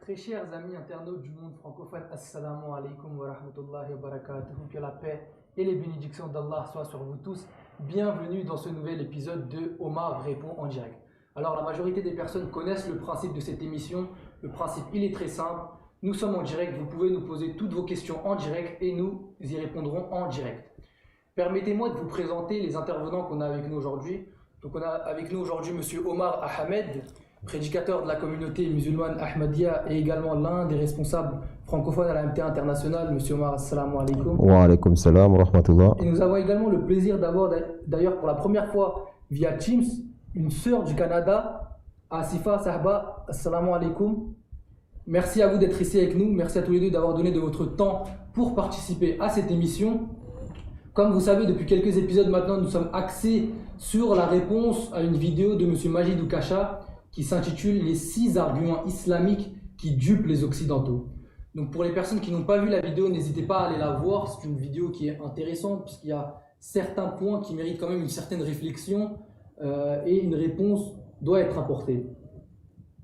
Très chers amis internautes du monde francophone, assalamu alaikum wa rahmatullahi wa barakatuh. Que la paix et les bénédictions d'Allah soient sur vous tous. Bienvenue dans ce nouvel épisode de Omar répond en direct. Alors la majorité des personnes connaissent le principe de cette émission. Le principe, il est très simple. Nous sommes en direct, vous pouvez nous poser toutes vos questions en direct et nous y répondrons en direct. Permettez-moi de vous présenter les intervenants qu'on a avec nous aujourd'hui. Donc on a avec nous aujourd'hui monsieur Omar Ahmed, prédicateur de la communauté musulmane Ahmadiyya et également l'un des responsables francophones à la MTA internationale. Monsieur Omar, assalamu alaikum. Wa alaikum salam wa rahmatullah. Et nous avons également le plaisir d'avoir d'ailleurs pour la première fois via Teams une sœur du Canada, Asifa Sahba, assalamu alaikum. Merci à vous d'être ici avec nous, merci à tous les deux d'avoir donné de votre temps pour participer à cette émission. Comme vous savez, depuis quelques épisodes maintenant, nous sommes axés sur la réponse à une vidéo de monsieur Majid Oukasha qui s'intitule « Les 6 arguments islamiques qui dupent les Occidentaux ». Donc pour les personnes qui n'ont pas vu la vidéo, n'hésitez pas à aller la voir. C'est une vidéo qui est intéressante puisqu'il y a certains points qui méritent quand même une certaine réflexion et une réponse doit être apportée.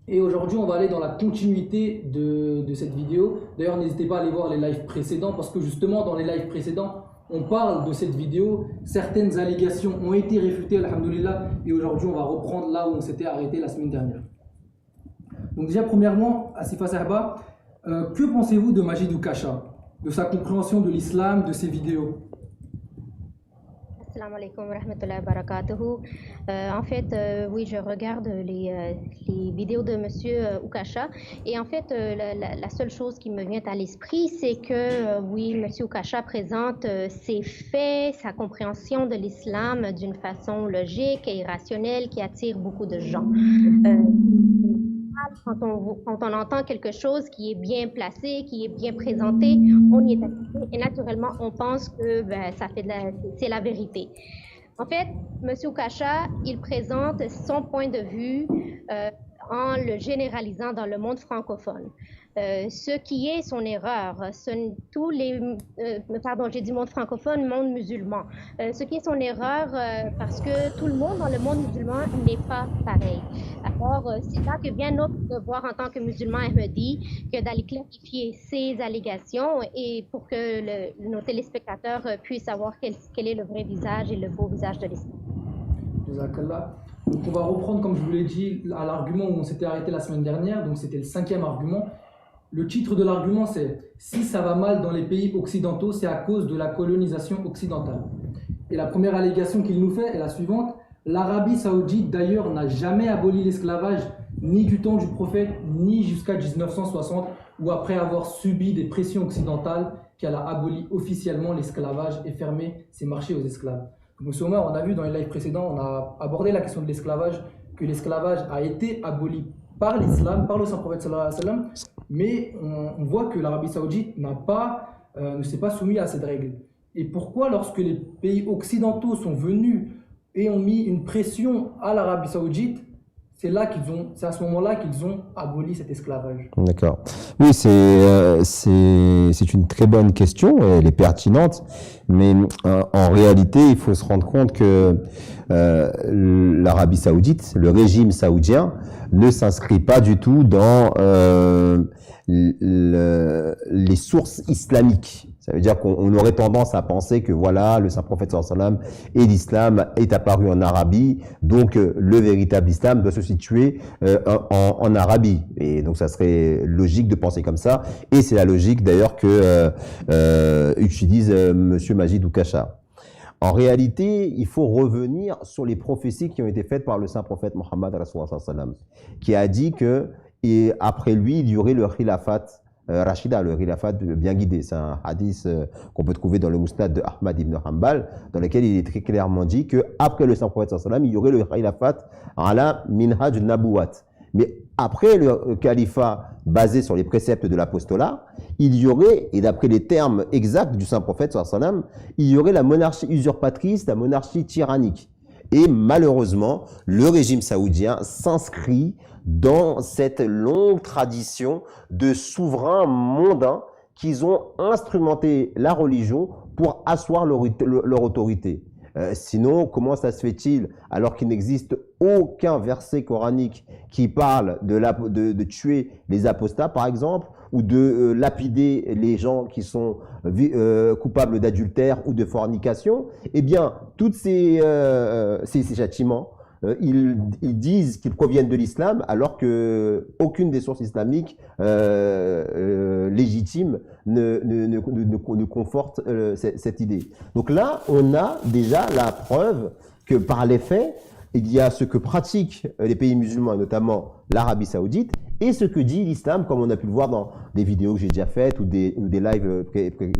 Et aujourd'hui, on va aller dans la continuité de cette vidéo. D'ailleurs, n'hésitez pas à aller voir les lives précédents parce que justement, dans les lives précédents, on parle de cette vidéo. Certaines allégations ont été réfutées, alhamdoulilah, et aujourd'hui, on va reprendre là où on s'était arrêté la semaine dernière. Donc déjà, premièrement, Asifa Sahba, que pensez-vous de Majid Oukasha, de sa compréhension de l'islam, de ses vidéos? Assalamu alaikum wa rahmatullahi wa barakatuhu. En fait, oui, je regarde les vidéos de Monsieur Oukasha et en fait, la seule chose qui me vient à l'esprit, c'est que oui, Monsieur Oukasha présente ses faits, sa compréhension de l'islam d'une façon logique et rationnelle qui attire beaucoup de gens. Quand on entend quelque chose qui est bien placé, qui est bien présenté, on y est attiré et naturellement on pense que c'est la vérité. En fait, M. Oukasha, il présente son point de vue en le généralisant dans le monde francophone. Ce qui est son erreur, tous les, pardon, j'ai dit monde francophone, monde musulman. Ce qui est son erreur, parce que tout le monde dans le monde musulman n'est pas pareil. Alors, c'est là que vient notre devoir en tant que musulman ahmadi, que d'aller clarifier ces allégations et pour que nos téléspectateurs puissent savoir quel est le vrai visage et le beau visage de l'islam. Jazakallah. Donc on va reprendre, comme je vous l'ai dit, à l'argument où on s'était arrêté la semaine dernière. Donc c'était le 5e argument. Le titre de l'argument, c'est « Si ça va mal dans les pays occidentaux, c'est à cause de la colonisation occidentale ». Et la première allégation qu'il nous fait est la suivante. L'Arabie saoudite, d'ailleurs, n'a jamais aboli l'esclavage, ni du temps du prophète, ni jusqu'à 1960, où après avoir subi des pressions occidentales, qu'elle a aboli officiellement l'esclavage et fermé ses marchés aux esclaves. Monsieur Omar, on a vu dans les lives précédents, on a abordé la question de l'esclavage, que l'esclavage a été aboli par l'islam, par le Saint-Prophète sallallahu alayhi wa sallam, mais on voit que l'Arabie saoudite ne s'est pas soumis à cette règle. Et pourquoi, lorsque les pays occidentaux sont venus et ont mis une pression à l'Arabie saoudite, c'est à ce moment-là qu'ils ont aboli cet esclavage? D'accord. Oui, c'est une très bonne question, elle est pertinente, mais en réalité, il faut se rendre compte que l'Arabie saoudite, le régime saoudien, ne s'inscrit pas du tout dans les sources islamiques. Ça veut dire qu'on aurait tendance à penser que voilà, le Saint-Prophète sallallahu alayhi wa sallam et l'islam est apparu en Arabie, donc le véritable islam doit se situer en Arabie. Et donc ça serait logique de penser comme ça, et c'est la logique d'ailleurs que utilise Monsieur Majid Oukasha. En réalité, il faut revenir sur les prophéties qui ont été faites par le Saint-Prophète Mohammed sallallahu alayhi wa sallam, qui a dit que après lui, il y aurait le khilafat Rachida, le khilafat bien guidé. C'est un hadith qu'on peut trouver dans le Mousnad de Ahmad ibn Hanbal, dans lequel il est très clairement dit qu'après le Saint-Prophète sallallahu alayhi wa sallam, il y aurait le khilafat ala minhaj nabuwat. Mais après le califat basé sur les préceptes de l'apostolat, il y aurait, et d'après les termes exacts du Saint-Prophète sallallahu alayhi wa sallam, il y aurait la monarchie usurpatrice, la monarchie tyrannique. Et malheureusement, le régime saoudien s'inscrit dans cette longue tradition de souverains mondains qui ont instrumenté la religion pour asseoir leur autorité. Sinon, comment ça se fait-il, alors qu'il n'existe aucun verset coranique qui parle de tuer les apostats, par exemple, ou de lapider les gens qui sont coupables d'adultère ou de fornication? Eh bien, tous ces châtiments, ils disent qu'ils proviennent de l'islam, alors que aucune des sources islamiques légitimes ne conforte cette idée. Donc là, on a déjà la preuve que par les faits, il y a ce que pratiquent les pays musulmans, et notamment l'Arabie Saoudite, et ce que dit l'islam, comme on a pu le voir dans des vidéos que j'ai déjà faites ou des lives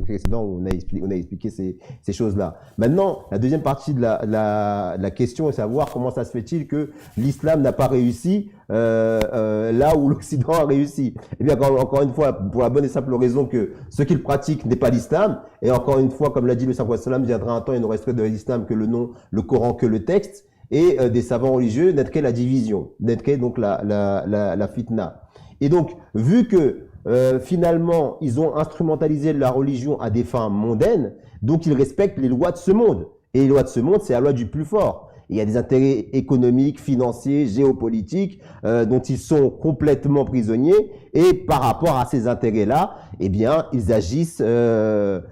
précédents où on a expliqué ces choses-là. Maintenant, la deuxième partie de la question est savoir comment ça se fait-il que l'islam n'a pas réussi là où l'Occident a réussi. Eh bien, encore une fois, pour la bonne et simple raison que ce qu'il pratique n'est pas l'islam, et encore une fois, comme l'a dit le prophète sallam, viendra un temps, il ne resterait de l'islam que le nom, le Coran, que le texte, et des savants religieux n'être qu'est la division, n'être qu'est donc la fitna. Et donc, vu que finalement, ils ont instrumentalisé la religion à des fins mondaines, donc ils respectent les lois de ce monde. Et les lois de ce monde, c'est la loi du plus fort. Il y a des intérêts économiques, financiers, géopolitiques dont ils sont complètement prisonniers. Et par rapport à ces intérêts-là, eh bien, ils agissent, ils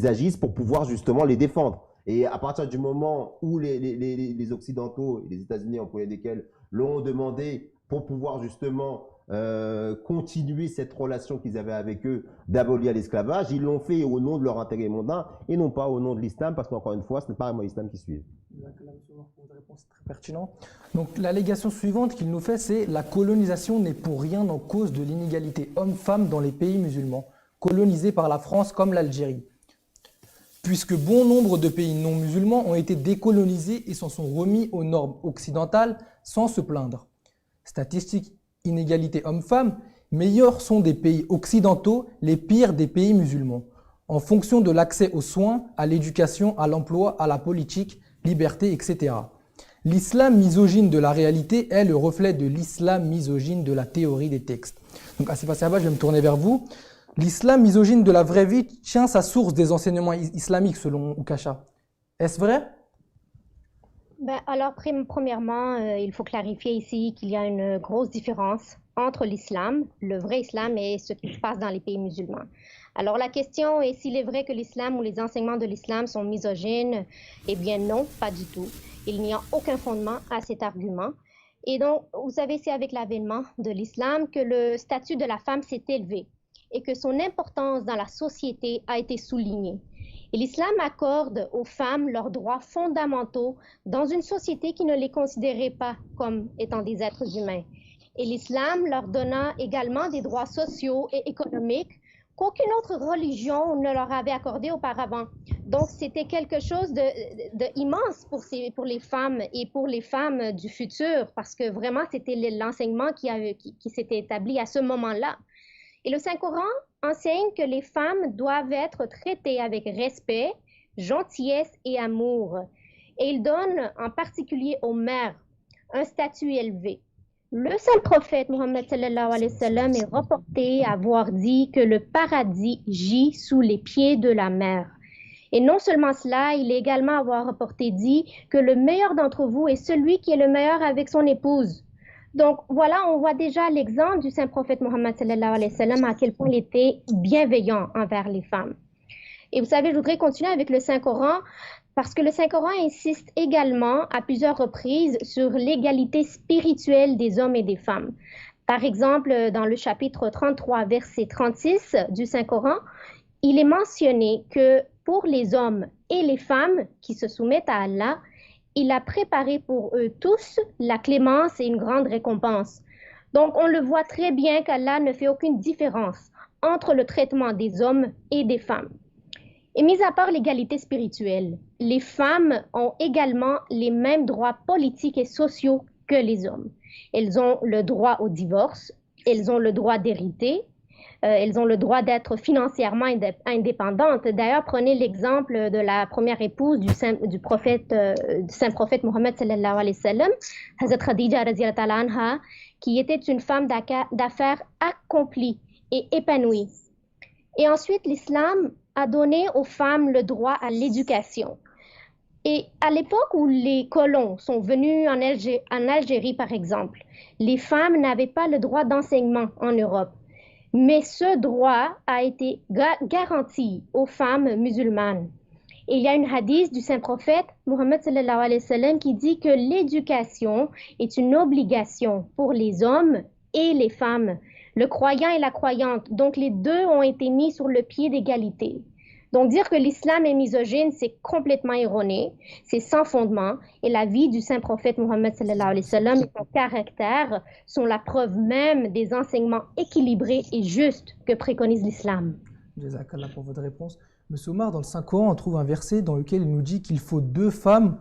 agissent pour pouvoir justement les défendre. Et à partir du moment où les Occidentaux et les États-Unis, en premier desquels, l'ont demandé pour pouvoir justement continuer cette relation qu'ils avaient avec eux d'abolir l'esclavage, ils l'ont fait au nom de leur intérêt mondain et non pas au nom de l'islam, parce qu'encore une fois, ce n'est pas vraiment l'islam qui suit. Votre réponse est très pertinente. Donc l'allégation suivante qu'il nous fait, c'est la colonisation n'est pour rien en cause de l'inégalité homme-femme dans les pays musulmans, colonisés par la France comme l'Algérie. Puisque bon nombre de pays non musulmans ont été décolonisés et s'en sont remis aux normes occidentales sans se plaindre. Statistique inégalité homme-femme, meilleurs sont des pays occidentaux, les pires des pays musulmans, en fonction de l'accès aux soins, à l'éducation, à l'emploi, à la politique, liberté, etc. L'islam misogyne de la réalité est le reflet de l'islam misogyne de la théorie des textes. Donc, Asifa Sahaba, je vais me tourner vers vous. L'islam misogyne de la vraie vie tient sa source des enseignements islamiques, selon Ukasha. Est-ce vrai? Alors, premièrement, il faut clarifier ici qu'il y a une grosse différence entre l'islam, le vrai islam, et ce qui se passe dans les pays musulmans. Alors, la question est s'il est vrai que l'islam ou les enseignements de l'islam sont misogynes. Eh bien non, pas du tout. Il n'y a aucun fondement à cet argument. Et donc, vous savez, c'est avec l'avènement de l'islam que le statut de la femme s'est élevé et que son importance dans la société a été soulignée. Et l'islam accorde aux femmes leurs droits fondamentaux dans une société qui ne les considérait pas comme étant des êtres humains. Et l'islam leur donna également des droits sociaux et économiques qu'aucune autre religion ne leur avait accordé auparavant. Donc, c'était quelque chose de immense pour les femmes et pour les femmes du futur, parce que vraiment, c'était l'enseignement qui s'était établi à ce moment-là. Et le Saint-Coran enseigne que les femmes doivent être traitées avec respect, gentillesse et amour. Et il donne en particulier aux mères un statut élevé. Le saint prophète Mohammed sallallahu alayhi wa sallam est reporté avoir dit que le paradis gît sous les pieds de la mère. Et non seulement cela, il est également avoir reporté dit que le meilleur d'entre vous est celui qui est le meilleur avec son épouse. Donc voilà, on voit déjà l'exemple du saint prophète Mohammed sallallahu alayhi wa sallam, à quel point il était bienveillant envers les femmes. Et vous savez, je voudrais continuer avec le Saint-Coran, parce que le Saint-Coran insiste également à plusieurs reprises sur l'égalité spirituelle des hommes et des femmes. Par exemple, dans le chapitre 33, verset 36 du Saint-Coran, il est mentionné que pour les hommes et les femmes qui se soumettent à Allah, il a préparé pour eux tous la clémence et une grande récompense. Donc, on le voit très bien qu'Allah ne fait aucune différence entre le traitement des hommes et des femmes. Et mis à part l'égalité spirituelle, les femmes ont également les mêmes droits politiques et sociaux que les hommes. Elles ont le droit au divorce, elles ont le droit d'hériter, elles ont le droit d'être financièrement indépendantes. D'ailleurs, prenez l'exemple de la première épouse du saint prophète Mohammed sallallahu alayhi wa sallam, Hazrat Khadija radhiyallahu anha, qui était une femme d'affaires accomplie et épanouie. Et ensuite, l'islam a donné aux femmes le droit à l'éducation. Et à l'époque où les colons sont venus en Algérie, par exemple, les femmes n'avaient pas le droit d'enseignement en Europe. Mais ce droit a été garanti aux femmes musulmanes. Et il y a une hadith du Saint-Prophète Mohammed sallallahu alayhi wa sallam qui dit que l'éducation est une obligation pour les hommes et les femmes, le croyant et la croyante. Donc les deux ont été mis sur le pied d'égalité. Donc dire que l'islam est misogyne, c'est complètement erroné, c'est sans fondement. Et la vie du Saint-Prophète Mohammed sallallahu alayhi wa sallam et son caractère sont la preuve même des enseignements équilibrés et justes que préconise l'islam. Jazakallah pour votre réponse. Monsieur Omar, dans le Saint-Coran, on trouve un verset dans lequel il nous dit qu'il faut 2 femmes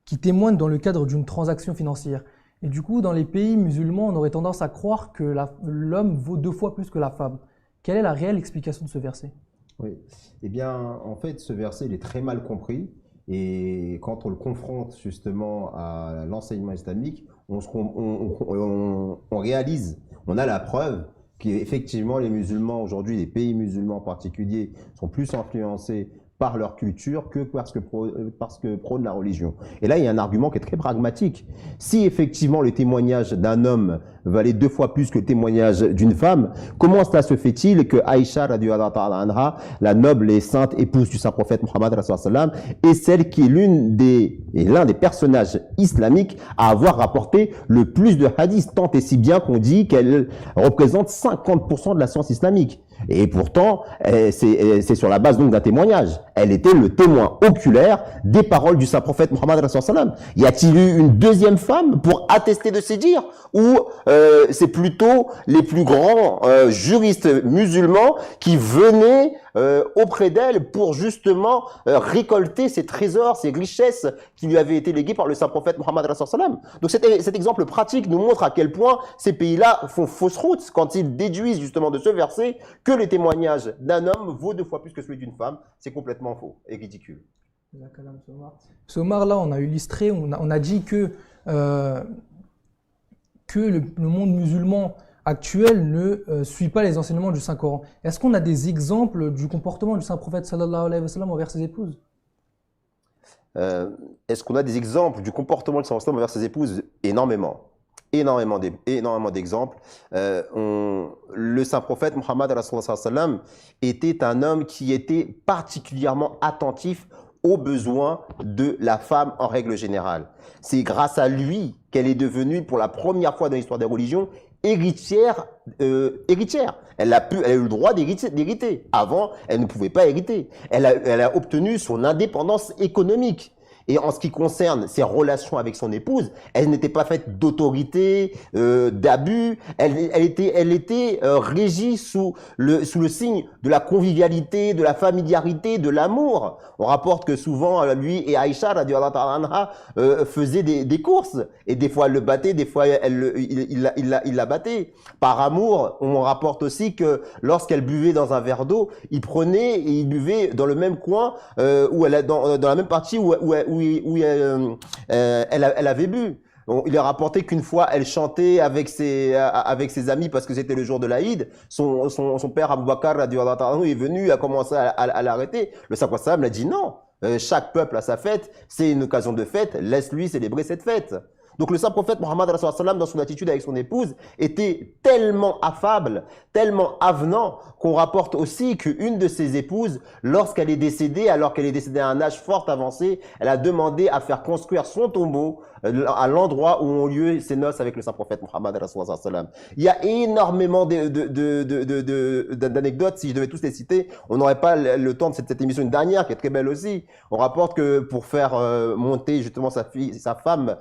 qui témoignent dans le cadre d'une transaction financière. Et du coup, dans les pays musulmans, on aurait tendance à croire que l'homme vaut 2 fois plus que la femme. Quelle est la réelle explication de ce verset? Oui, eh bien, en fait, ce verset, il est très mal compris. Et quand on le confronte justement à l'enseignement islamique, on réalise, on a la preuve qu'effectivement les musulmans aujourd'hui, les pays musulmans en particulier, sont plus influencés par leur culture que parce que prône la religion. Et là, il y a un argument qui est très pragmatique. Si effectivement le témoignage d'un homme valait 2 fois plus que le témoignage d'une femme, comment cela se fait-il que Aïcha, radhiyallahu ta'ala anha, la noble et sainte épouse du Saint-Prophète Mohammed, est celle qui est l'un des personnages islamiques à avoir rapporté le plus de hadiths, tant et si bien qu'on dit qu'elle représente 50% de la science islamique. Et pourtant, c'est sur la base donc d'un témoignage. Elle était le témoin oculaire des paroles du Saint-Prophète Mohammed. Y a-t-il eu une deuxième femme pour attester de ces dires? Ou c'est plutôt les plus grands juristes musulmans qui venaient auprès d'elle pour justement récolter ces trésors, ces richesses qui lui avaient été léguées par le Saint-Prophète Mohammed. Donc cet exemple pratique nous montre à quel point ces pays-là font fausse route quand ils déduisent justement de ce verset que le témoignage d'un homme vaut 2 fois plus que celui d'une femme. C'est complètement faux et ridicule. Monsieur Omar, là on a illustré, on a dit que le monde musulman actuel ne suit pas les enseignements du Saint-Coran. Est-ce qu'on a des exemples du comportement du Saint-Prophète sallallahu alayhi wa sallam envers ses épouses? Est-ce qu'on a des exemples du comportement du Saint-Prophète envers ses épouses? Énormément. Énormément d'exemples. Le Saint-Prophète Mohammed était un homme qui était particulièrement attentif aux besoins de la femme en règle générale. C'est grâce à lui qu'elle est devenue, pour la première fois dans l'histoire des religions, héritière. Elle a eu le droit d'hériter. Avant, elle ne pouvait pas hériter. Elle a obtenu son indépendance économique. Et en ce qui concerne ses relations avec son épouse, elle n'était pas faite d'autorité, d'abus. Elle était régie sous le signe de la convivialité, de la familiarité, de l'amour. On rapporte que souvent, lui et Aïcha, radhiyallahu ta'ala anha, faisaient des courses. Et des fois, elle le battait, des fois, il la battait. Par amour, on rapporte aussi que lorsqu'elle buvait dans un verre d'eau, il prenait et il buvait dans le même coin, dans la même partie où elle avait bu. Il est rapporté qu'une fois, elle chantait avec ses amis parce que c'était le jour de l'Aïd. Son père Abou Bakr est venu, a commencé à l'arrêter. Le Saint-Prophète l'a dit non. Chaque peuple a sa fête. C'est une occasion de fête. Laisse-lui célébrer cette fête. Donc le Saint-Prophète Mohammed, dans son attitude avec son épouse, était tellement affable, tellement avenant, qu'on rapporte aussi qu'une de ses épouses, lorsqu'elle est décédée, alors qu'elle est décédée à un âge fort avancé, elle a demandé à faire construire son tombeau à l'endroit où ont lieu ses noces avec le Saint-Prophète Mohammed. Il y a énormément d'anecdotes. Si je devais tous les citer, on n'aurait pas le temps de cette émission. Une dernière qui est très belle aussi. On rapporte que pour faire monter justement sa femme,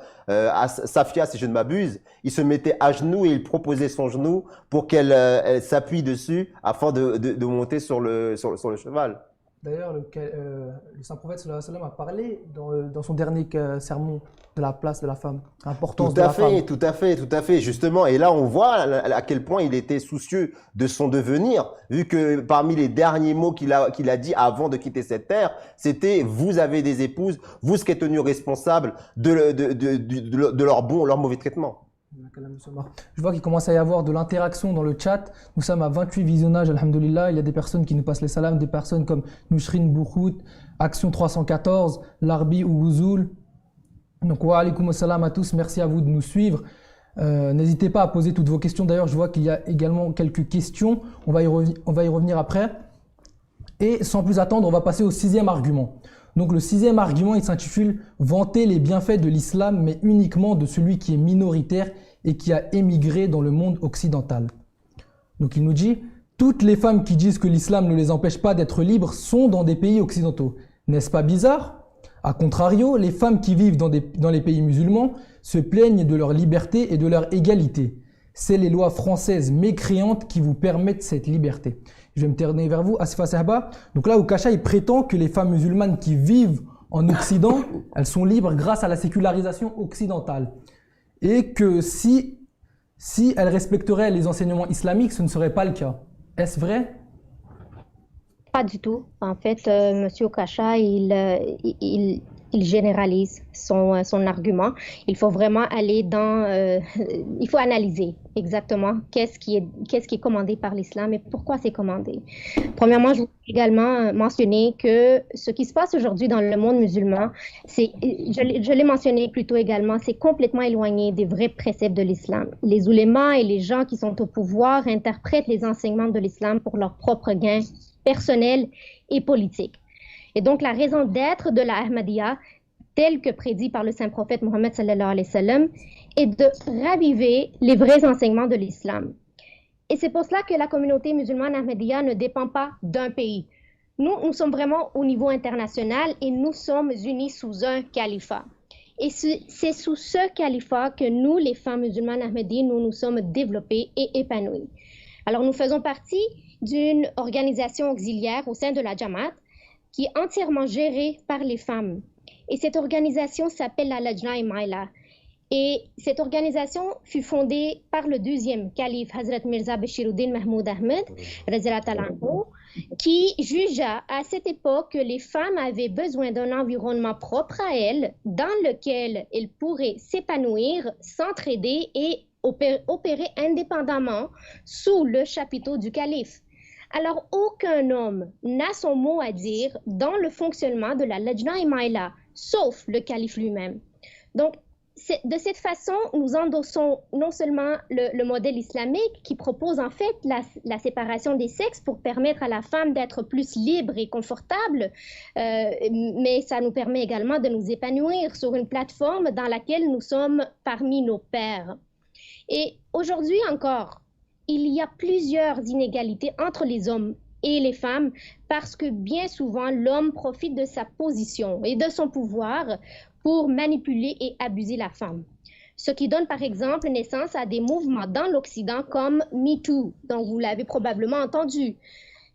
Safia, si je ne m'abuse, il se mettait à genoux et il proposait son genou pour qu'elle s'appuie dessus afin de monter sur le cheval. D'ailleurs, le Saint-Prophète sallallahu alayhi wa sallam a parlé dans son dernier sermon de la place de la femme, l'importance de la femme. Tout à fait, justement. Et là, on voit à quel point il était soucieux de son devenir, vu que parmi les derniers mots qu'il a dit avant de quitter cette terre, c'était « Vous avez des épouses, vous serez tenus responsables de leur bon ou leur mauvais traitement ». Je vois qu'il commence à y avoir de l'interaction dans le chat. Nous sommes à 28 visionnages, alhamdoulilah. Il y a des personnes qui nous passent les salams, des personnes comme Nushrin Bouhout, Action 314, Larbi ou Ouzoul. Donc, wa alaykoum assalam à tous. Merci à vous de nous suivre. N'hésitez pas à poser toutes vos questions. D'ailleurs, je vois qu'il y a également quelques questions. On va y revenir après. Et sans plus attendre, on va passer au 6e argument. Donc le 6e argument, il s'intitule « Vanter les bienfaits de l'islam, mais uniquement de celui qui est minoritaire et qui a émigré dans le monde occidental. » Donc il nous dit « Toutes les femmes qui disent que l'islam ne les empêche pas d'être libres sont dans des pays occidentaux. N'est-ce pas bizarre ? A contrario, les femmes qui vivent dans les pays musulmans se plaignent de leur liberté et de leur égalité. C'est les lois françaises mécréantes qui vous permettent cette liberté. » Je vais me tourner vers vous, Asifa Sahba. Donc là, Ukasha, il prétend que les femmes musulmanes qui vivent en Occident, elles sont libres grâce à la sécularisation occidentale. Et que si elles respecteraient les enseignements islamiques, ce ne serait pas le cas. Est-ce vrai ? Pas du tout. En fait, Monsieur Ukasha, il généralise son argument. Il faut vraiment aller il faut analyser exactement qu'est-ce qui est commandé par l'islam et pourquoi c'est commandé. Premièrement, je voudrais également mentionner que ce qui se passe aujourd'hui dans le monde musulman, je l'ai mentionné plus tôt également, c'est complètement éloigné des vrais préceptes de l'islam. Les oulémas et les gens qui sont au pouvoir interprètent les enseignements de l'islam pour leur propre gain personnel et politique. Et donc, la raison d'être de la Ahmadiyya, telle que prédit par le saint prophète Mohammed sallallahu alayhi wa sallam, est de raviver les vrais enseignements de l'islam. Et c'est pour cela que la communauté musulmane Ahmadiyya ne dépend pas d'un pays. Nous sommes vraiment au niveau international et nous sommes unis sous un califat. Et c'est sous ce califat que nous, les femmes musulmanes Ahmadiyya, nous sommes développées et épanouies. Alors, nous faisons partie d'une organisation auxiliaire au sein de la Jamaat, qui est entièrement gérée par les femmes. Et cette organisation s'appelle la Lajna-e-Maila. Et cette organisation fut fondée par le 12e calife Hazrat Mirza Bashiruddin Mahmoud Ahmed, qui jugea à cette époque que les femmes avaient besoin d'un environnement propre à elles, dans lequel elles pourraient s'épanouir, s'entraider et opérer indépendamment sous le chapiteau du calife. Alors, aucun homme n'a son mot à dire dans le fonctionnement de la Lajna-e-Maila, sauf le calife lui-même. Donc, de cette façon, nous endossons non seulement le modèle islamique qui propose en fait la séparation des sexes pour permettre à la femme d'être plus libre et confortable, mais ça nous permet également de nous épanouir sur une plateforme dans laquelle nous sommes parmi nos pairs. Et aujourd'hui encore, il y a plusieurs inégalités entre les hommes et les femmes parce que bien souvent, l'homme profite de sa position et de son pouvoir pour manipuler et abuser la femme. Ce qui donne par exemple naissance à des mouvements dans l'Occident comme MeToo, dont vous l'avez probablement entendu.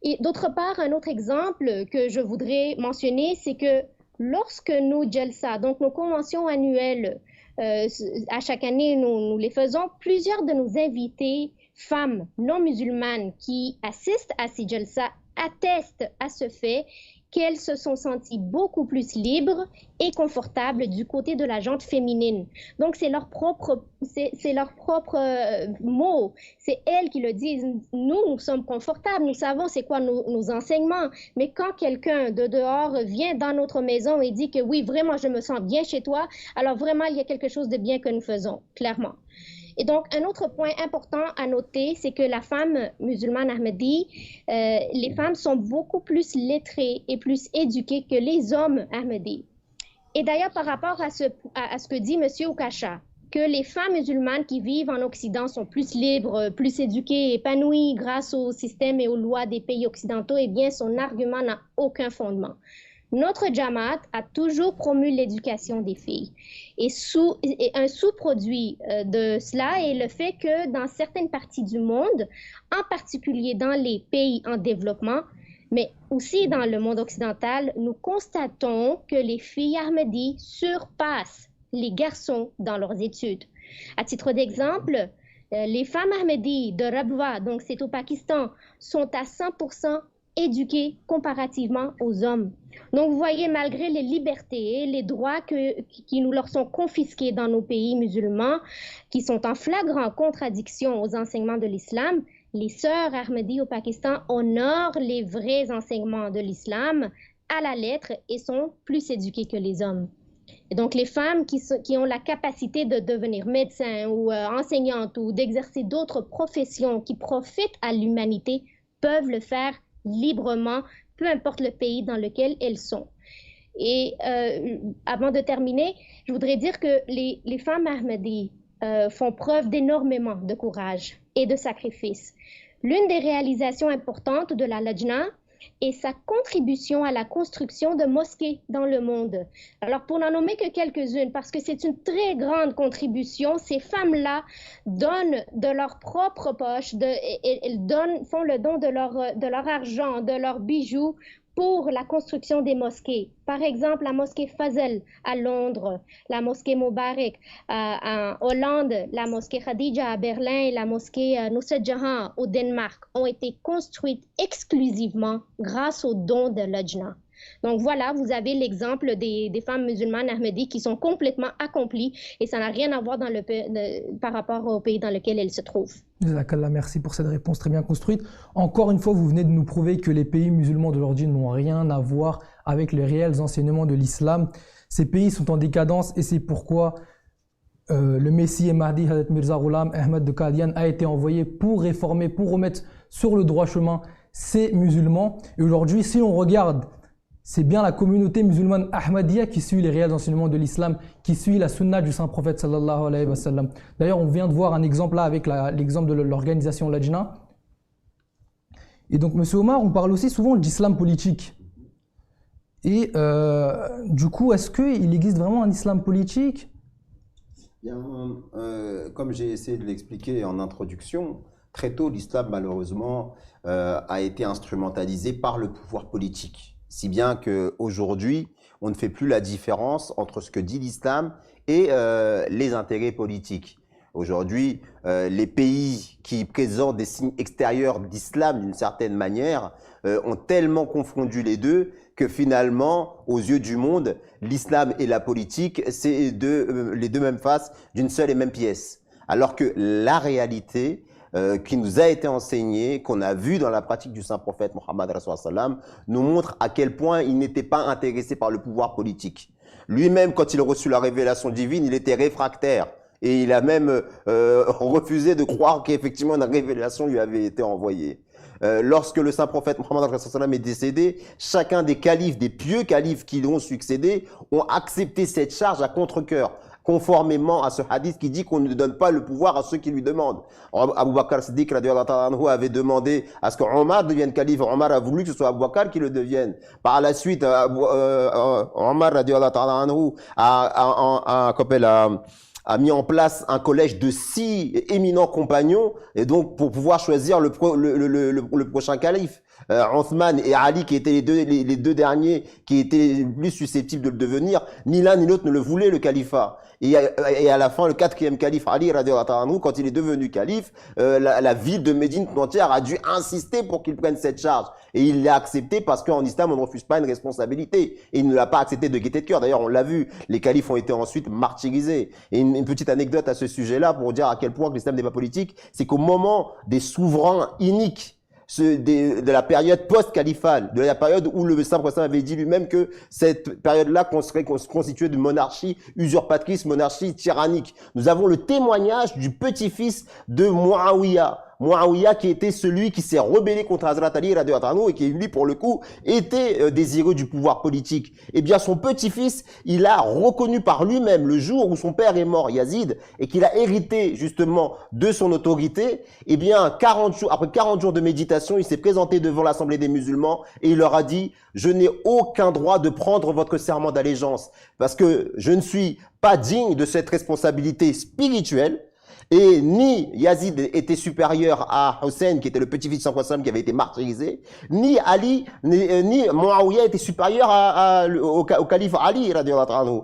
Et d'autre part, un autre exemple que je voudrais mentionner, c'est que lorsque nos Jalsa, donc nos conventions annuelles, à chaque année, nous les faisons, plusieurs de nos invités femmes non musulmanes qui assistent à ces jalsa attestent à ce fait qu'elles se sont senties beaucoup plus libres et confortables du côté de la jante féminine. Donc, c'est leur propre mot. C'est elles qui le disent. Nous sommes confortables, nous savons c'est quoi nos enseignements. Mais quand quelqu'un de dehors vient dans notre maison et dit que oui, vraiment, je me sens bien chez toi, alors vraiment, il y a quelque chose de bien que nous faisons, clairement. Et donc, un autre point important à noter, c'est que la femme musulmane Ahmadi, les femmes sont beaucoup plus lettrées et plus éduquées que les hommes Ahmadi. Et d'ailleurs, par rapport à ce que dit M. Ukasha, que les femmes musulmanes qui vivent en Occident sont plus libres, plus éduquées, épanouies grâce au système et aux lois des pays occidentaux, eh bien, son argument n'a aucun fondement. Notre Jamaat a toujours promu l'éducation des filles. Et un sous-produit de cela est le fait que dans certaines parties du monde, en particulier dans les pays en développement, mais aussi dans le monde occidental, nous constatons que les filles Ahmadis surpassent les garçons dans leurs études. À titre d'exemple, les femmes Ahmadis de Rabwa, donc c'est au Pakistan, sont à 100% éduquées comparativement aux hommes. Donc, vous voyez, malgré les libertés, les droits qui nous leur sont confisqués dans nos pays musulmans, qui sont en flagrant contradiction aux enseignements de l'islam, les sœurs Ahmadi au Pakistan honorent les vrais enseignements de l'islam à la lettre et sont plus éduquées que les hommes. Et donc, les femmes qui ont la capacité de devenir médecin ou enseignante ou d'exercer d'autres professions qui profitent à l'humanité peuvent le faire librement, peu importe le pays dans lequel elles sont. Et avant de terminer, je voudrais dire que les femmes Ahmadi font preuve d'énormément de courage et de sacrifice. L'une des réalisations importantes de la Lajna est sa contribution à la construction de mosquées dans le monde. Alors, pour n'en nommer que quelques-unes, parce que c'est une très grande contribution, ces femmes-là donnent de leur propre poche, elles font le don de leur argent, de leurs bijoux pour la construction des mosquées. Par exemple, la mosquée Fazl à Londres, la mosquée Mubarak en Hollande, la mosquée Khadija à Berlin et la mosquée Nusrat Jahan au Danemark ont été construites exclusivement grâce aux dons de Lajna. Donc voilà, vous avez l'exemple des femmes musulmanes Ahmadi qui sont complètement accomplies et ça n'a rien à voir par rapport au pays dans lequel elles se trouvent. Jazakallah, merci pour cette réponse très bien construite. Encore une fois, vous venez de nous prouver que les pays musulmans d'aujourd'hui n'ont rien à voir avec les réels enseignements de l'islam. Ces pays sont en décadence et c'est pourquoi le Messie et Mahdi Hazrat Mirza Ghulam Ahmad de Qadian a été envoyé pour réformer, pour remettre sur le droit chemin ces musulmans. Et aujourd'hui, si on regarde, c'est bien la communauté musulmane Ahmadiyya qui suit les réels enseignements de l'islam, qui suit la sunna du saint prophète sallallahu alayhi wa sallam. D'ailleurs, on vient de voir un exemple là avec l'exemple de l'organisation Lajna. Et donc, Monsieur Omar, on parle aussi souvent d'islam politique. Et du coup, est-ce qu'il existe vraiment un islam politique? Bien, comme j'ai essayé de l'expliquer en introduction, très tôt, l'islam, malheureusement, a été instrumentalisé par le pouvoir politique. Si bien qu'aujourd'hui, on ne fait plus la différence entre ce que dit l'islam et les intérêts politiques. Aujourd'hui, les pays qui présentent des signes extérieurs d'islam d'une certaine manière ont tellement confondu les deux que finalement, aux yeux du monde, l'islam et la politique, c'est les deux mêmes faces d'une seule et même pièce. Alors que la réalité qui nous a été enseignée, qu'on a vu dans la pratique du saint prophète Mohammed sallam, nous montre à quel point il n'était pas intéressé par le pouvoir politique. Lui-même, quand il a reçu la révélation divine, il était réfractaire. Et il a même refusé de croire qu'effectivement une révélation lui avait été envoyée. Lorsque le saint prophète Mohammed sallam est décédé, chacun des califes, des pieux califes qui l'ont succédé, ont accepté cette charge à contre-cœur, conformément à ce hadith qui dit qu'on ne donne pas le pouvoir à ceux qui lui demandent. Abu Bakr Siddiq avait demandé à ce que Omar devienne calife. Omar a voulu que ce soit Abu Bakr qui le devienne. Par la suite, Omar a mis en place un collège de 6 éminents compagnons, et donc pour pouvoir choisir le prochain calife. Othman et Ali, qui étaient les deux derniers qui étaient plus susceptibles de le devenir, ni l'un ni l'autre ne le voulaient, le califat. Et à la fin, le 4e calife, Ali, quand il est devenu calife, la ville de Médine tout entière a dû insister pour qu'il prenne cette charge. Et il l'a accepté parce qu'en islam, on ne refuse pas une responsabilité. Et il ne l'a pas accepté de gaieté de cœur. D'ailleurs, on l'a vu, les califes ont été ensuite martyrisés. Et une petite anecdote à ce sujet-là pour dire à quel point l'islam n'est pas politique, c'est qu'au moment des souverains iniques, de la période post-califale, de la période où le saint prophète avait dit lui-même que cette période-là serait constituée de monarchie usurpatrice, monarchie tyrannique. Nous avons le témoignage du petit-fils de Muawiyah. Muawiyah qui était celui qui s'est rebellé contre Hazrat Ali et qui lui pour le coup était désireux du pouvoir politique. Eh bien son petit-fils, il a reconnu par lui-même le jour où son père est mort, Yazid, et qu'il a hérité justement de son autorité, eh bien après 40 jours de méditation, il s'est présenté devant l'Assemblée des musulmans et il leur a dit: je n'ai aucun droit de prendre votre serment d'allégeance parce que je ne suis pas digne de cette responsabilité spirituelle. Et ni Yazid était supérieur à Hussein, qui était le petit-fils de Saint qui avait été martyrisé, ni Ali, ni Muawiyah était supérieur au calife Ali,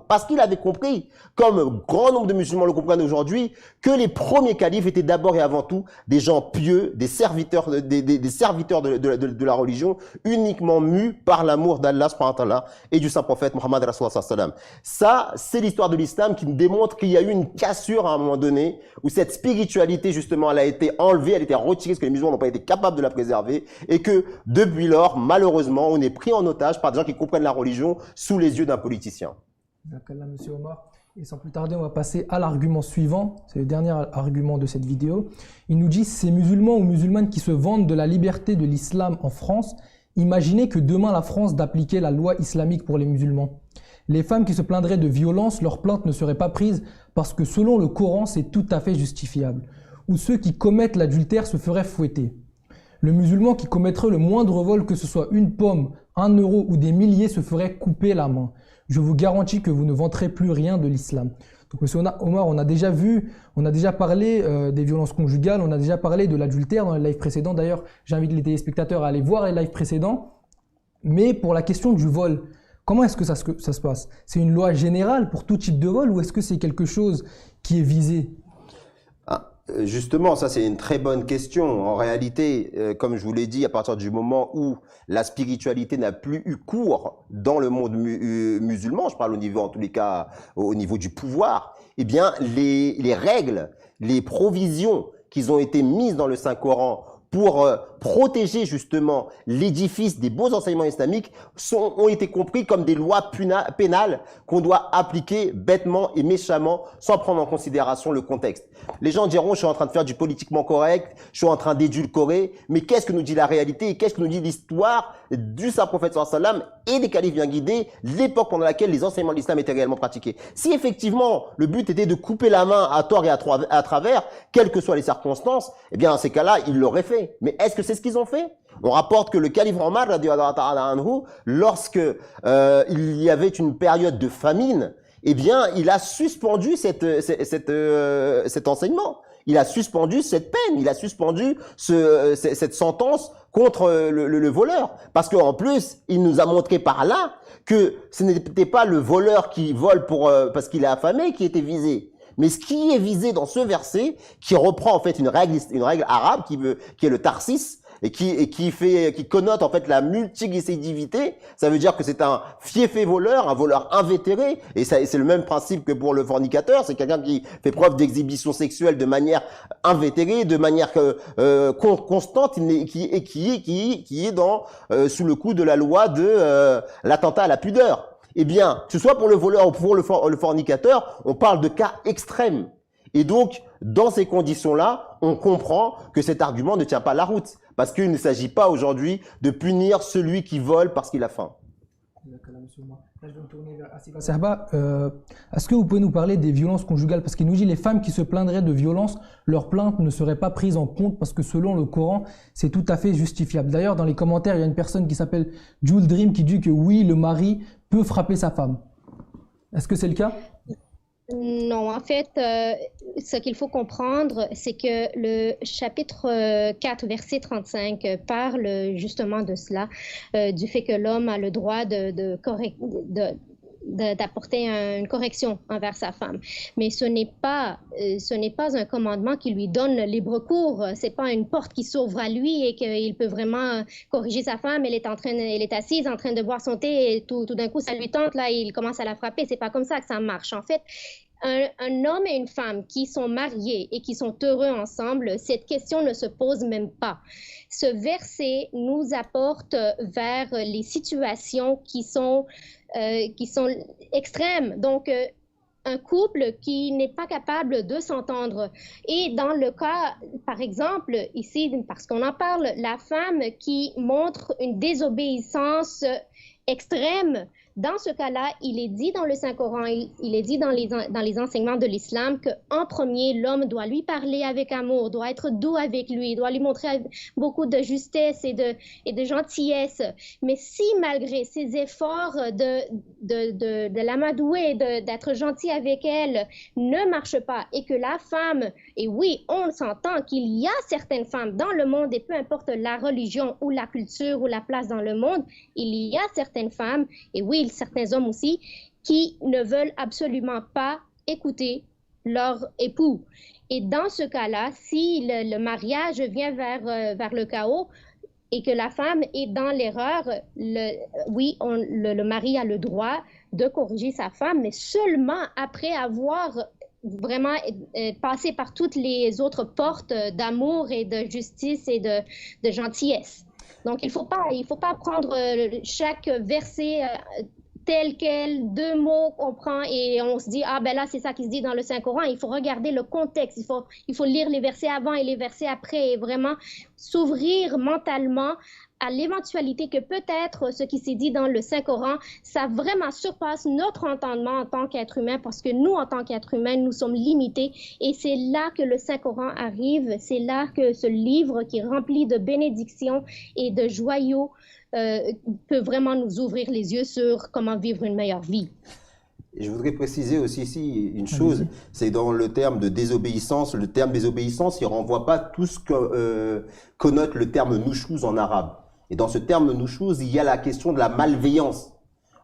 parce qu'il avait compris, comme grand nombre de musulmans le comprennent aujourd'hui, que les premiers califes étaient d'abord et avant tout des gens pieux, des serviteurs, des serviteurs de la religion, uniquement mus par l'amour d'Allah et du saint prophète Muhammad Rasulullah sallam. Ça, c'est l'histoire de l'islam qui nous démontre qu'il y a eu une cassure à un moment donné, où cette spiritualité, justement, elle a été enlevée, elle a été retirée, parce que les musulmans n'ont pas été capables de la préserver, et que, depuis lors, malheureusement, on est pris en otage par des gens qui comprennent la religion sous les yeux d'un politicien. D'accord, monsieur Omar. Et sans plus tarder, on va passer à l'argument suivant. C'est le dernier argument de cette vidéo. Il nous dit, ces musulmans ou musulmanes qui se vantent de la liberté de l'islam en France, imaginez que demain la France d'appliquer la loi islamique pour les musulmans. Les femmes qui se plaindraient de violence, leurs plaintes ne seraient pas prises parce que selon le Coran, c'est tout à fait justifiable. Ou ceux qui commettent l'adultère se feraient fouetter. Le musulman qui commettrait le moindre vol, que ce soit une pomme, 1 euro ou des milliers, se ferait couper la main. Je vous garantis que vous ne vanterez plus rien de l'islam. Donc, monsieur Omar, on a déjà parlé des violences conjugales, on a déjà parlé de l'adultère dans les lives précédents. D'ailleurs, j'invite les téléspectateurs à aller voir les lives précédents. Mais pour la question du vol, comment est-ce que ça se passe? C'est une loi générale pour tout type de vol ou est-ce que c'est quelque chose qui est visé? Justement, ça c'est une très bonne question. En réalité, comme je vous l'ai dit, à partir du moment où la spiritualité n'a plus eu cours dans le monde musulman, je parle au niveau, en tous les cas, au niveau du pouvoir, eh bien, les règles, les provisions qui ont été mises dans le Saint-Coran pour protéger justement l'édifice des beaux enseignements islamiques ont été compris comme des lois pénales qu'on doit appliquer bêtement et méchamment sans prendre en considération le contexte. Les gens diront, je suis en train de faire du politiquement correct, je suis en train d'édulcorer, mais qu'est-ce que nous dit la réalité et qu'est-ce que nous dit l'histoire du saint prophète sallam et des califes bien guidés, l'époque pendant laquelle les enseignements de l'islam étaient réellement pratiqués. Si effectivement le but était de couper la main à tort et à travers, quelles que soient les circonstances, eh bien dans ces cas-là, ils l'auraient fait. Mais est-ce que c'est ce qu'ils ont fait? On rapporte que le calife Omar, lorsque il y avait une période de famine, eh bien, il a suspendu cet enseignement. Il a suspendu cette peine, il a suspendu cette sentence contre le voleur. Parce qu'en plus, il nous a montré par là que ce n'était pas le voleur qui vole parce qu'il est affamé qui était visé. Mais ce qui est visé dans ce verset, qui reprend en fait une règle arabe qui est le tarsis, et qui connote en fait la multiglycédivité, ça veut dire que c'est un fiefé voleur, un voleur invétéré, et c'est le même principe que pour le fornicateur, c'est quelqu'un qui fait preuve d'exhibition sexuelle de manière invétérée, de manière constante, qui est sous le coup de la loi de l'attentat à la pudeur. Eh bien, que ce soit pour le voleur ou pour le fornicateur, on parle de cas extrêmes. Et donc, dans ces conditions-là, on comprend que cet argument ne tient pas la route. Parce qu'il ne s'agit pas aujourd'hui de punir celui qui vole parce qu'il a faim. D'accord, monsieur Omar. Là, je vais me tourner vers Asifa Serba. Est-ce que vous pouvez nous parler des violences conjugales? Parce qu'il nous dit les femmes qui se plaindraient de violences, leurs plaintes ne seraient pas prises en compte parce que selon le Coran, c'est tout à fait justifiable. D'ailleurs, dans les commentaires, il y a une personne qui s'appelle Jules Dream qui dit que oui, le mari peut frapper sa femme. Est-ce que c'est le cas? Non, en fait, ce qu'il faut comprendre, c'est que le chapitre 4, verset 35 parle justement de cela, du fait que l'homme a le droit d'apporter une correction envers sa femme. Mais ce n'est pas un commandement qui lui donne libre cours. C'est pas une porte qui s'ouvre à lui et qu'il peut vraiment corriger sa femme. Elle est assise en train de boire son thé et tout d'un coup ça lui tente, là il commence à la frapper. C'est pas comme ça que ça marche. En fait, un homme et une femme qui sont mariés et qui sont heureux ensemble, cette question ne se pose même pas. Ce verset nous apporte vers les situations qui sont extrêmes. Donc, un couple qui n'est pas capable de s'entendre. Et dans le cas, par exemple, ici, parce qu'on en parle, la femme qui montre une désobéissance extrême Dans ce cas-là, il est dit dans le Saint-Coran, il est dit dans les enseignements de l'islam qu'en premier, l'homme doit lui parler avec amour, doit être doux avec lui, doit lui montrer beaucoup de justesse et de gentillesse. Mais si malgré ses efforts de l'amadouer, d'être gentil avec elle, ne marche pas et que la femme, et oui, on s'entend qu'il y a certaines femmes dans le monde, et peu importe la religion ou la culture ou la place dans le monde, il y a certaines femmes, et oui, certains hommes aussi, qui ne veulent absolument pas écouter leur époux. Et dans ce cas-là, si le mariage vient vers le chaos et que la femme est dans l'erreur, oui, le mari a le droit de corriger sa femme, mais seulement après avoir vraiment passé par toutes les autres portes d'amour et de justice et de gentillesse. Donc, il faut pas prendre chaque verset tel quel, deux mots qu'on prend et on se dit « Ah, ben là, c'est ça qui se dit dans le Saint-Coran ». Il faut regarder le contexte, il faut lire les versets avant et les versets après et vraiment s'ouvrir mentalement à l'éventualité que peut-être ce qui s'est dit dans le Saint-Coran, ça vraiment surpasse notre entendement en tant qu'être humain parce que nous, en tant qu'être humain, nous sommes limités et c'est là que le Saint-Coran arrive, c'est là que ce livre qui est rempli de bénédictions et de joyaux peut vraiment nous ouvrir les yeux sur comment vivre une meilleure vie. Je voudrais préciser aussi ici une chose, c'est dans le terme de désobéissance. Le terme désobéissance, il renvoie pas tout ce que connote le terme nushuz en arabe. Et dans ce terme nushuz, il y a la question de la malveillance.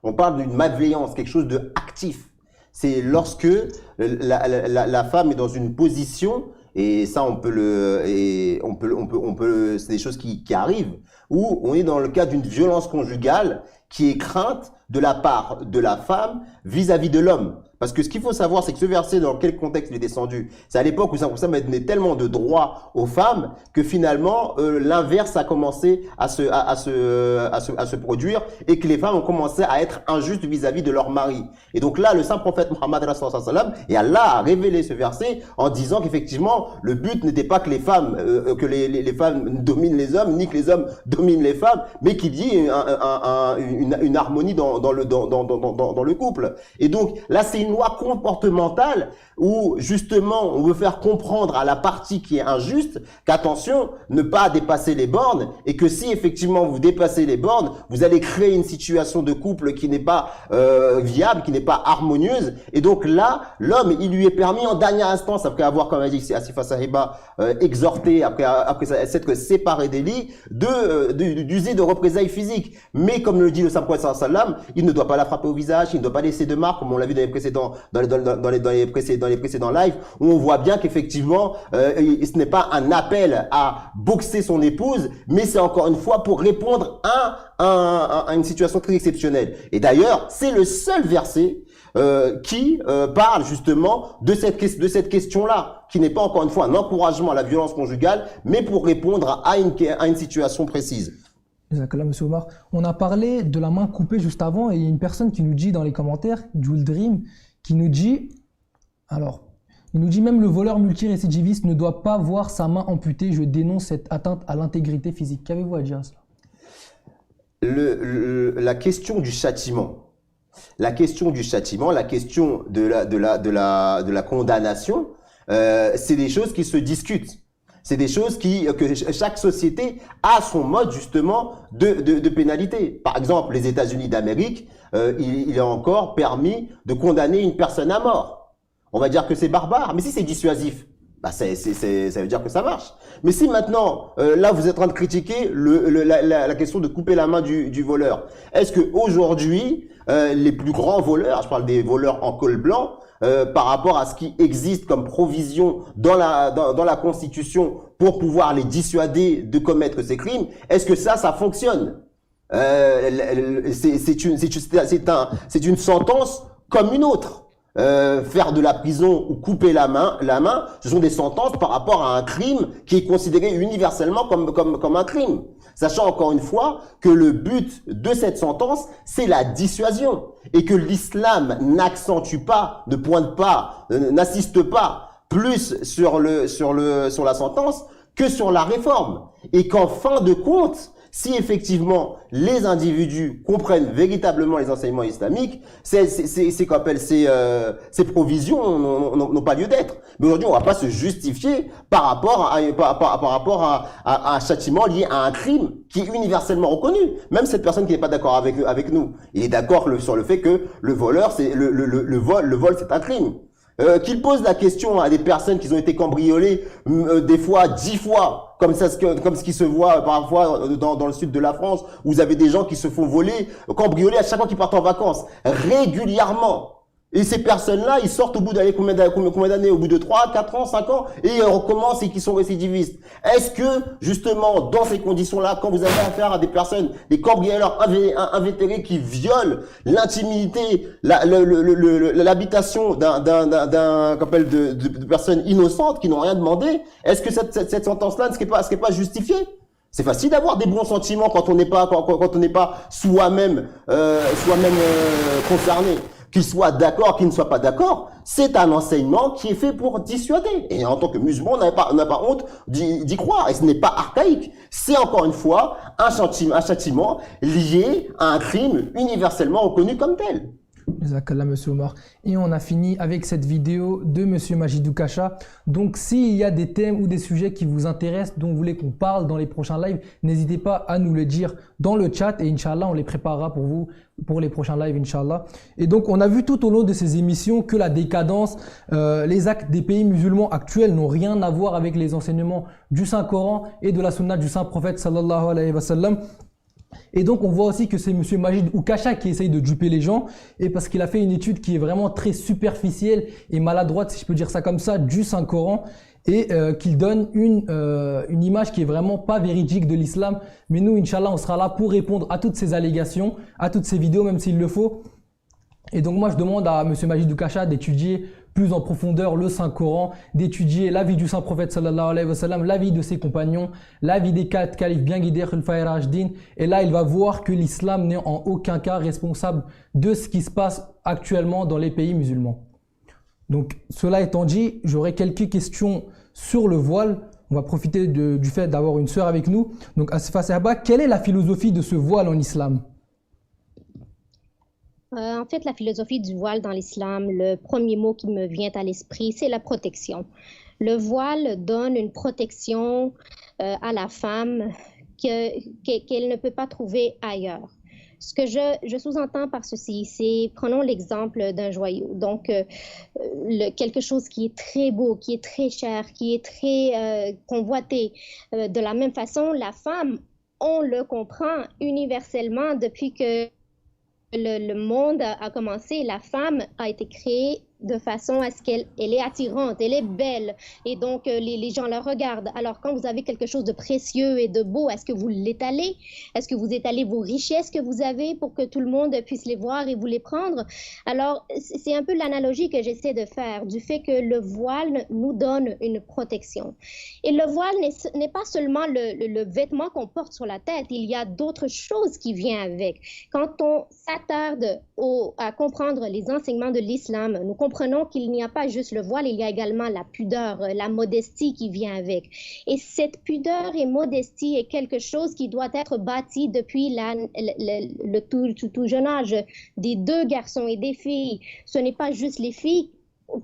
On parle d'une malveillance, quelque chose de actif. C'est lorsque la femme est dans une position, et ça c'est des choses qui arrivent, où on est dans le cas d'une violence conjugale qui est crainte de la part de la femme vis-à-vis de l'homme. Parce que ce qu'il faut savoir, c'est que ce verset, dans quel contexte il est descendu? C'est à l'époque où ça donnait tellement de droits aux femmes que finalement, l'inverse a commencé à se produire et que les femmes ont commencé à être injustes vis-à-vis de leur mari. Et donc là, le saint prophète Muhammad et Allah a révélé ce verset en disant qu'effectivement, le but n'était pas que les femmes, les femmes dominent les hommes, ni que les hommes dominent les femmes, mais qu'il y ait une harmonie dans le couple. Et donc, là, c'est une loi comportementale où justement on veut faire comprendre à la partie qui est injuste qu'attention, ne pas dépasser les bornes et que si effectivement vous dépassez les bornes, vous allez créer une situation de couple qui n'est pas viable, qui n'est pas harmonieuse. Et donc là, l'homme, il lui est permis en dernière instance, après avoir, comme a dit Asifa Sahiba, exhorté, après s'être séparé des lits, d'user de représailles physiques. Mais comme le dit le saint prophète sallallahu alayhi wa sallam, il ne doit pas la frapper au visage, il ne doit pas laisser de marques, comme on l'a vu dans les précédents lives, où on voit bien qu'effectivement, ce n'est pas un appel à boxer son épouse, mais c'est encore une fois pour répondre à une situation très exceptionnelle. Et d'ailleurs, c'est le seul verset qui parle justement de cette question-là, qui n'est pas encore une fois un encouragement à la violence conjugale, mais pour répondre à une situation précise. Là, monsieur Omar, on a parlé de la main coupée juste avant et il y a une personne qui nous dit dans les commentaires, Jewel Dream, qui nous dit, alors, il nous dit même le voleur multirécidiviste ne doit pas voir sa main amputée, je dénonce cette atteinte à l'intégrité physique. Qu'avez-vous à dire à cela? La question du châtiment, la question de la condamnation, c'est des choses qui se discutent. C'est des choses que chaque société a son mode justement de pénalité. Par exemple, les États-Unis d'Amérique, il est encore permis de condamner une personne à mort. On va dire que c'est barbare, mais si c'est dissuasif, bah ça veut dire que ça marche. Mais si maintenant, là vous êtes en train de critiquer la question de couper la main du voleur, est-ce que aujourd'hui les plus grands voleurs, je parle des voleurs en col blanc, par rapport à ce qui existe comme provision dans la Constitution pour pouvoir les dissuader de commettre ces crimes, est-ce que ça fonctionne? C'est une sentence comme une autre. Faire de la prison ou couper la main, ce sont des sentences par rapport à un crime qui est considéré universellement comme un crime. Sachant encore une fois que le but de cette sentence, c'est la dissuasion et que l'islam n'accentue pas, ne pointe pas, n'assiste pas plus sur la sentence que sur la réforme. Et qu'en fin de compte, Si effectivement les individus comprennent véritablement les enseignements islamiques, ces provisions n'ont pas lieu d'être. Mais aujourd'hui, on ne va pas se justifier par rapport à un châtiment lié à un crime qui est universellement reconnu. Même cette personne qui n'est pas d'accord avec nous, il est d'accord sur le fait que le voleur, le vol, c'est un crime. Qu'il pose la question à des personnes qui ont été cambriolées des fois 10 fois, comme ce qui se voit parfois dans le sud de la France, où vous avez des gens qui se font cambrioler à chaque fois qu'ils partent en vacances, régulièrement. Et ces personnes-là, ils sortent au bout combien d'années? Au bout de 3, 4 ans, 5 ans, et ils recommencent et qui sont récidivistes. Est-ce que, justement, dans ces conditions-là, quand vous avez affaire à des personnes, des cambrioleurs invétérés qui violent l'intimité, l'habitation de personnes innocentes qui n'ont rien demandé, est-ce que cette sentence-là ne serait pas justifiée? C'est facile d'avoir des bons sentiments quand on n'est pas soi-même concerné. Qu'il soit d'accord, qu'il ne soit pas d'accord, c'est un enseignement qui est fait pour dissuader. Et en tant que musulman, on n'a pas honte d'y croire. Et ce n'est pas archaïque. C'est encore une fois un châtiment lié à un crime universellement reconnu comme tel. Jazakallah, monsieur Omar. Et on a fini avec cette vidéo de monsieur Majidou Kasha. Donc, s'il y a des thèmes ou des sujets qui vous intéressent, dont vous voulez qu'on parle dans les prochains lives, n'hésitez pas à nous le dire dans le chat et Inch'Allah, on les préparera pour vous pour les prochains lives, Inch'Allah. Et donc, on a vu tout au long de ces émissions que la décadence, les actes des pays musulmans actuels n'ont rien à voir avec les enseignements du Saint-Coran et de la sunna du Saint-Prophète sallallahu alayhi wa sallam. Et donc, on voit aussi que c'est monsieur Majid Oukacha qui essaye de duper les gens, et parce qu'il a fait une étude qui est vraiment très superficielle et maladroite, si je peux dire ça comme ça, du Saint-Coran, et qu'il donne une image qui est vraiment pas véridique de l'islam. Mais nous, Inch'Allah, on sera là pour répondre à toutes ces allégations, à toutes ces vidéos, même s'il le faut. Et donc, moi, je demande à monsieur Majid Oukacha d'étudier plus en profondeur le Saint-Coran, d'étudier la vie du Saint-Prophète sallallahu alayhi wa sallam, la vie de ses compagnons, la vie des 4 califes bien guidés, Khulafay Rashidin. Et là, il va voir que l'islam n'est en aucun cas responsable de ce qui se passe actuellement dans les pays musulmans. Donc, cela étant dit, j'aurai quelques questions sur le voile. On va profiter du fait d'avoir une sœur avec nous. Donc, Asifa Sahba, quelle est la philosophie de ce voile en islam? En fait, la philosophie du voile dans l'islam, le premier mot qui me vient à l'esprit, c'est la protection. Le voile donne une protection à la femme qu'elle ne peut pas trouver ailleurs. Ce que je sous-entends par ceci, c'est, prenons l'exemple d'un joyau. Donc, quelque chose qui est très beau, qui est très cher, qui est très convoité. De la même façon, la femme, on le comprend universellement depuis que le monde a commencé, la femme a été créée de façon à ce qu'elle est attirante, elle est belle, et donc les gens la regardent. Alors quand vous avez quelque chose de précieux et de beau, est-ce que vous l'étalez? Est-ce que vous étalez vos richesses que vous avez pour que tout le monde puisse les voir et vous les prendre? Alors c'est un peu l'analogie que j'essaie de faire du fait que le voile nous donne une protection. Et le voile n'est pas seulement le vêtement qu'on porte sur la tête, il y a d'autres choses qui viennent avec. Quand on s'attarde à comprendre les enseignements de l'islam, nous comprenons qu'il n'y a pas juste le voile, il y a également la pudeur, la modestie qui vient avec. Et cette pudeur et modestie est quelque chose qui doit être bâti depuis le tout jeune âge des deux garçons et des filles. Ce n'est pas juste les filles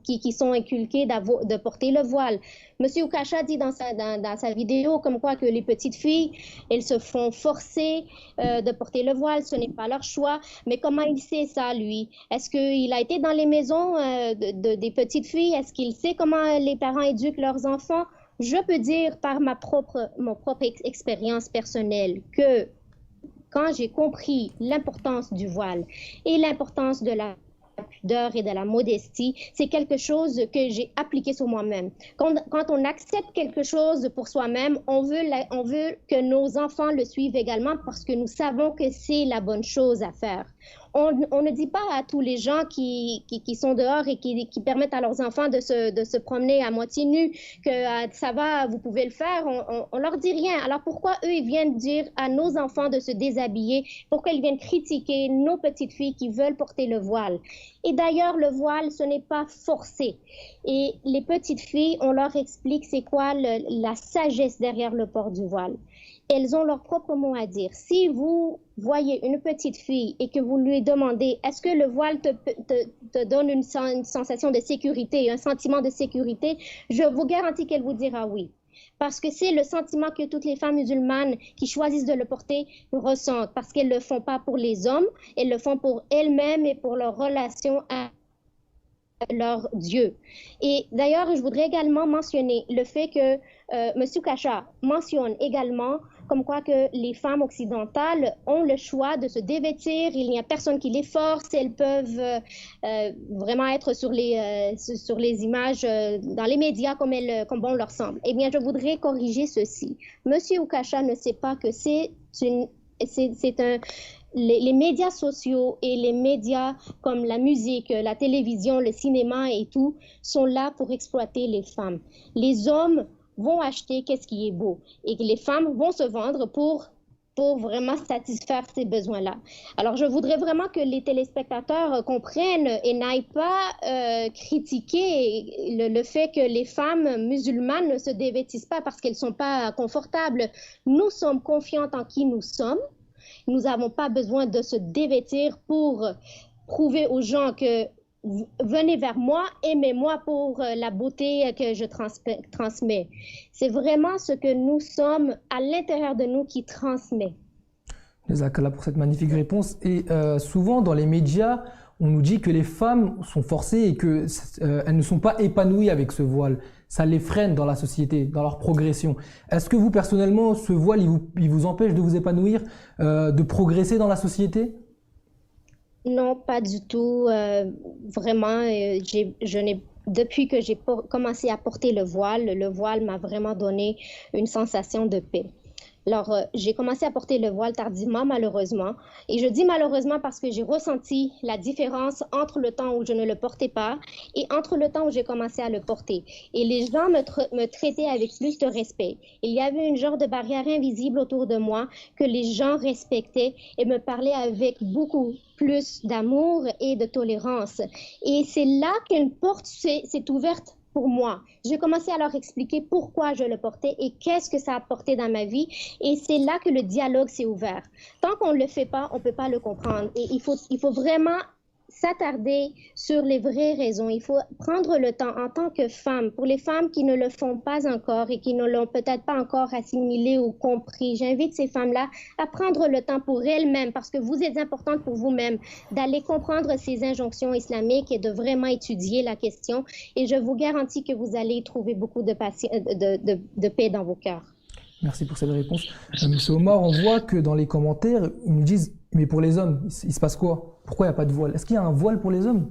qui sont inculquées de porter le voile. Monsieur Oukacha dit dans sa vidéo comme quoi que les petites filles, elles se font forcer de porter le voile, ce n'est pas leur choix. Mais comment il sait ça, lui? Est-ce qu'il a été dans les maisons des petites filles? Est-ce qu'il sait comment les parents éduquent leurs enfants? Je peux dire par mon propre expérience personnelle que quand j'ai compris l'importance du voile et l'importance de la pudeur et de la modestie, c'est quelque chose que j'ai appliqué sur moi-même. Quand on accepte quelque chose pour soi-même, on veut que nos enfants le suivent également parce que nous savons que c'est la bonne chose à faire. On ne dit pas à tous les gens qui sont dehors et qui permettent à leurs enfants de se promener à moitié nus que ça va, vous pouvez le faire. On leur dit rien. Alors pourquoi eux, ils viennent dire à nos enfants de se déshabiller? Pourquoi ils viennent critiquer nos petites filles qui veulent porter le voile? Et d'ailleurs, le voile, ce n'est pas forcé. Et les petites filles, on leur explique c'est quoi la sagesse derrière le port du voile. elles ont leur propre mot à dire. Si vous voyez une petite fille et que vous lui demandez est-ce que le voile te donne une sensation de sécurité, un sentiment de sécurité, je vous garantis qu'elle vous dira oui. Parce que c'est le sentiment que toutes les femmes musulmanes qui choisissent de le porter ressentent, parce qu'elles ne le font pas pour les hommes, elles le font pour elles-mêmes et pour leur relation à leur Dieu. Et d'ailleurs, je voudrais également mentionner le fait que M. Kacha mentionne également comme quoi que les femmes occidentales ont le choix de se dévêtir, il n'y a personne qui les force, elles peuvent vraiment être sur les images, dans les médias comme bon leur semble. Eh bien, je voudrais corriger ceci. M. Kacha ne sait pas que les médias sociaux et les médias comme la musique, la télévision, le cinéma et tout sont là pour exploiter les femmes. Les hommes vont acheter qu'est-ce qui est beau et que les femmes vont se vendre pour vraiment satisfaire ces besoins-là. Alors, je voudrais vraiment que les téléspectateurs comprennent et n'aillent pas critiquer le fait que les femmes musulmanes ne se dévêtissent pas parce qu'elles ne sont pas confortables. Nous sommes confiantes en qui nous sommes. Nous n'avons pas besoin de se dévêtir pour prouver aux gens que venez vers moi, aimez-moi pour la beauté que je transmets. C'est vraiment ce que nous sommes à l'intérieur de nous qui transmet. Jazakallah pour cette magnifique réponse. Et souvent dans les médias, on nous dit que les femmes sont forcées et qu'elles ne sont pas épanouies avec ce voile. Ça les freine dans la société, dans leur progression. Est-ce que vous, personnellement, ce voile, il vous empêche de vous épanouir, de progresser dans la société ? Non, pas du tout. Vraiment, depuis que j'ai commencé à porter le voile m'a vraiment donné une sensation de paix. Alors, j'ai commencé à porter le voile tardivement, malheureusement. Et je dis malheureusement parce que j'ai ressenti la différence entre le temps où je ne le portais pas et entre le temps où j'ai commencé à le porter. Et les gens me traitaient avec plus de respect. Il y avait une genre de barrière invisible autour de moi que les gens respectaient et me parlaient avec beaucoup plus d'amour et de tolérance. Et c'est là qu'une porte s'est ouverte pour moi. J'ai commencé à leur expliquer pourquoi je le portais et qu'est-ce que ça a apporté dans ma vie. Et c'est là que le dialogue s'est ouvert. Tant qu'on ne le fait pas, on ne peut pas le comprendre. Et il faut vraiment s'attarder sur les vraies raisons. Il faut prendre le temps en tant que femme, pour les femmes qui ne le font pas encore et qui ne l'ont peut-être pas encore assimilé ou compris, j'invite ces femmes-là à prendre le temps pour elles-mêmes, parce que vous êtes importante pour vous-même, d'aller comprendre ces injonctions islamiques et de vraiment étudier la question. Et je vous garantis que vous allez trouver beaucoup de paix dans vos cœurs. Merci pour cette réponse. Monsieur Omar, on voit que dans les commentaires, ils nous disent « Mais pour les hommes, il se passe quoi ? Pourquoi il n'y a pas de voile ? Est-ce qu'il y a un voile pour les hommes ?»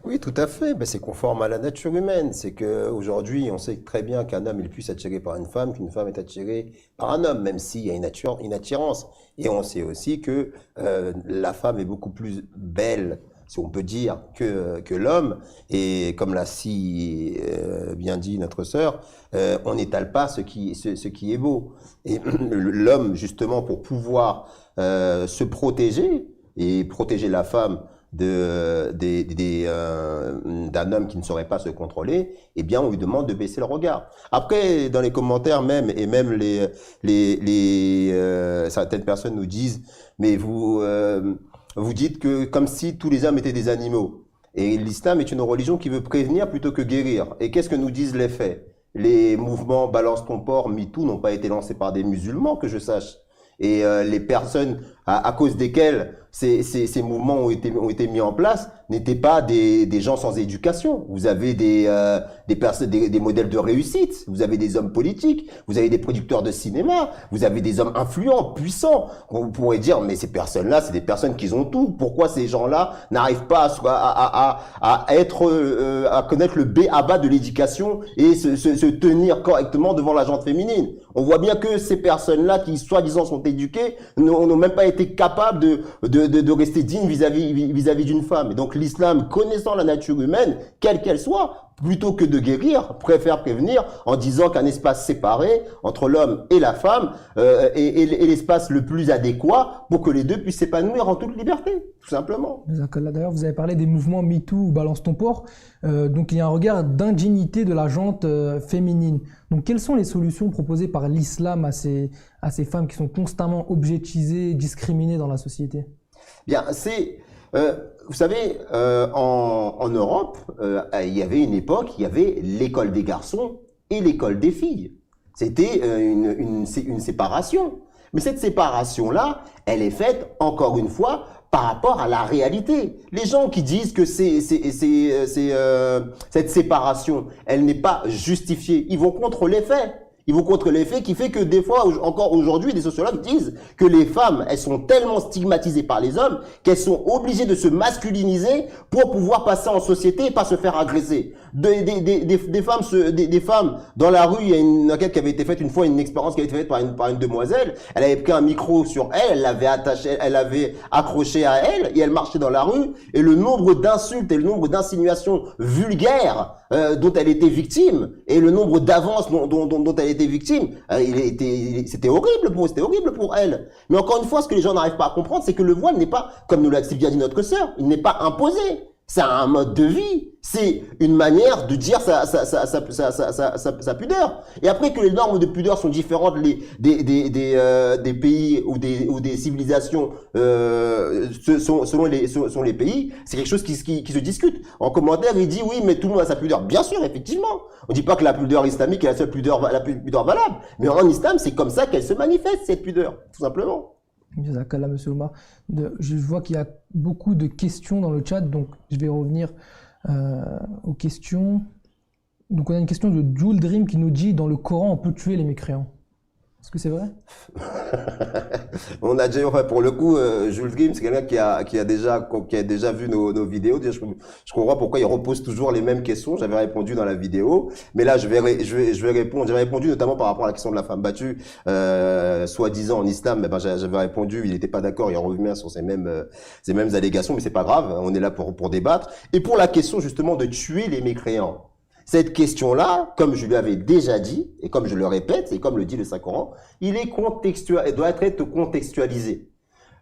Oui, tout à fait. Ben, c'est conforme à la nature humaine. C'est qu'aujourd'hui, on sait très bien qu'un homme est plus attiré par une femme qu'une femme est attirée par un homme, même s'il y a une attirance. Et on sait aussi que la femme est beaucoup plus belle, si on peut dire, que l'homme. Et comme l'a si bien dit notre sœur, on n'étale pas ce qui est beau. Et l'homme, justement, pour pouvoir se protéger et protéger la femme d'un homme qui ne saurait pas se contrôler, eh bien, on lui demande de baisser le regard. Après, dans les commentaires même, et même certaines personnes nous disent, mais vous dites que comme si tous les hommes étaient des animaux. Et l'islam est une religion qui veut prévenir plutôt que guérir. Et qu'est-ce que nous disent les faits? Les mouvements Balance ton port, MeToo n'ont pas été lancés par des musulmans, que je sache. Et les personnes à cause desquelles ces mouvements ont été mis en place n'étaient pas des gens sans éducation. Vous avez des modèles de réussite, vous avez des hommes politiques, vous avez des producteurs de cinéma, vous avez des hommes influents, puissants. Vous pourrez dire, mais ces personnes-là, c'est des personnes qui ont tout. Pourquoi ces gens-là n'arrivent pas à connaître le b.a.-ba de l'éducation et se tenir correctement devant la gente féminine? On voit bien que ces personnes-là, qui soi-disant sont éduquées, n'ont même pas été capables de rester dignes vis-à-vis d'une femme. Et donc l'islam, connaissant la nature humaine, quelle qu'elle soit, plutôt que de guérir, préfèrent prévenir en disant qu'un espace séparé entre l'homme et la femme est l'espace le plus adéquat pour que les deux puissent s'épanouir en toute liberté, tout simplement. D'ailleurs, vous avez parlé des mouvements MeToo ou Balance ton port. Donc, il y a un regard d'indignité de la gente féminine. Donc, quelles sont les solutions proposées par l'islam à ces femmes qui sont constamment objetisées, discriminées dans la société? Bien, vous savez, en Europe, il y avait une époque, il y avait l'école des garçons et l'école des filles. C'était une séparation. Mais cette séparation-là, elle est faite, encore une fois, par rapport à la réalité. Les gens qui disent que cette séparation, elle n'est pas justifiée, ils vont contre les faits. Ils vont contre les faits qui fait que des fois, encore aujourd'hui, des sociologues disent que les femmes, elles sont tellement stigmatisées par les hommes qu'elles sont obligées de se masculiniser pour pouvoir passer en société et pas se faire agresser. Des femmes dans la rue, il y a une enquête qui avait été faite une fois, une expérience qui avait été faite par une demoiselle. Elle avait pris un micro sur elle l'avait attaché, elle l'avait accroché à elle et elle marchait dans la rue et le nombre d'insultes et le nombre d'insinuations vulgaires dont elle était victime et le nombre d'avances dont elle était victime, c'était horrible pour elle. Mais encore une fois, ce que les gens n'arrivent pas à comprendre, c'est que le voile n'est pas, comme nous l'a si bien dit notre sœur, il n'est pas imposé. C'est un mode de vie. C'est une manière de dire sa pudeur. Et après que les normes de pudeur sont différentes des pays ou des civilisations selon les pays, c'est quelque chose qui se discute. En commentaire, il dit oui, mais tout le monde a sa pudeur. Bien sûr, effectivement. On dit pas que la pudeur islamique est la seule pudeur valable. Mais en islam, c'est comme ça qu'elle se manifeste, cette pudeur, tout simplement. Jazakallah, monsieur Omar. Je vois qu'il y a beaucoup de questions dans le chat, donc je vais revenir aux questions. Donc on a une question de Jules Dream qui nous dit dans le Coran on peut tuer les mécréants. Est-ce que c'est vrai? On a déjà, enfin, pour le coup, Jules Dream, c'est quelqu'un qui a déjà vu nos vidéos. Déjà, je comprends pourquoi il repose toujours les mêmes questions. J'avais répondu dans la vidéo, mais là, je vais répondre. J'avais répondu notamment par rapport à la question de la femme battue, soi-disant en islam. Mais ben, j'avais répondu, il n'était pas d'accord. Il revient sur ces mêmes allégations, mais c'est pas grave. On est là pour débattre. Et pour la question justement de tuer les mécréants. Cette question-là, comme je lui avais déjà dit, et comme je le répète, et comme le dit le Saint-Coran, elle doit être contextualisé.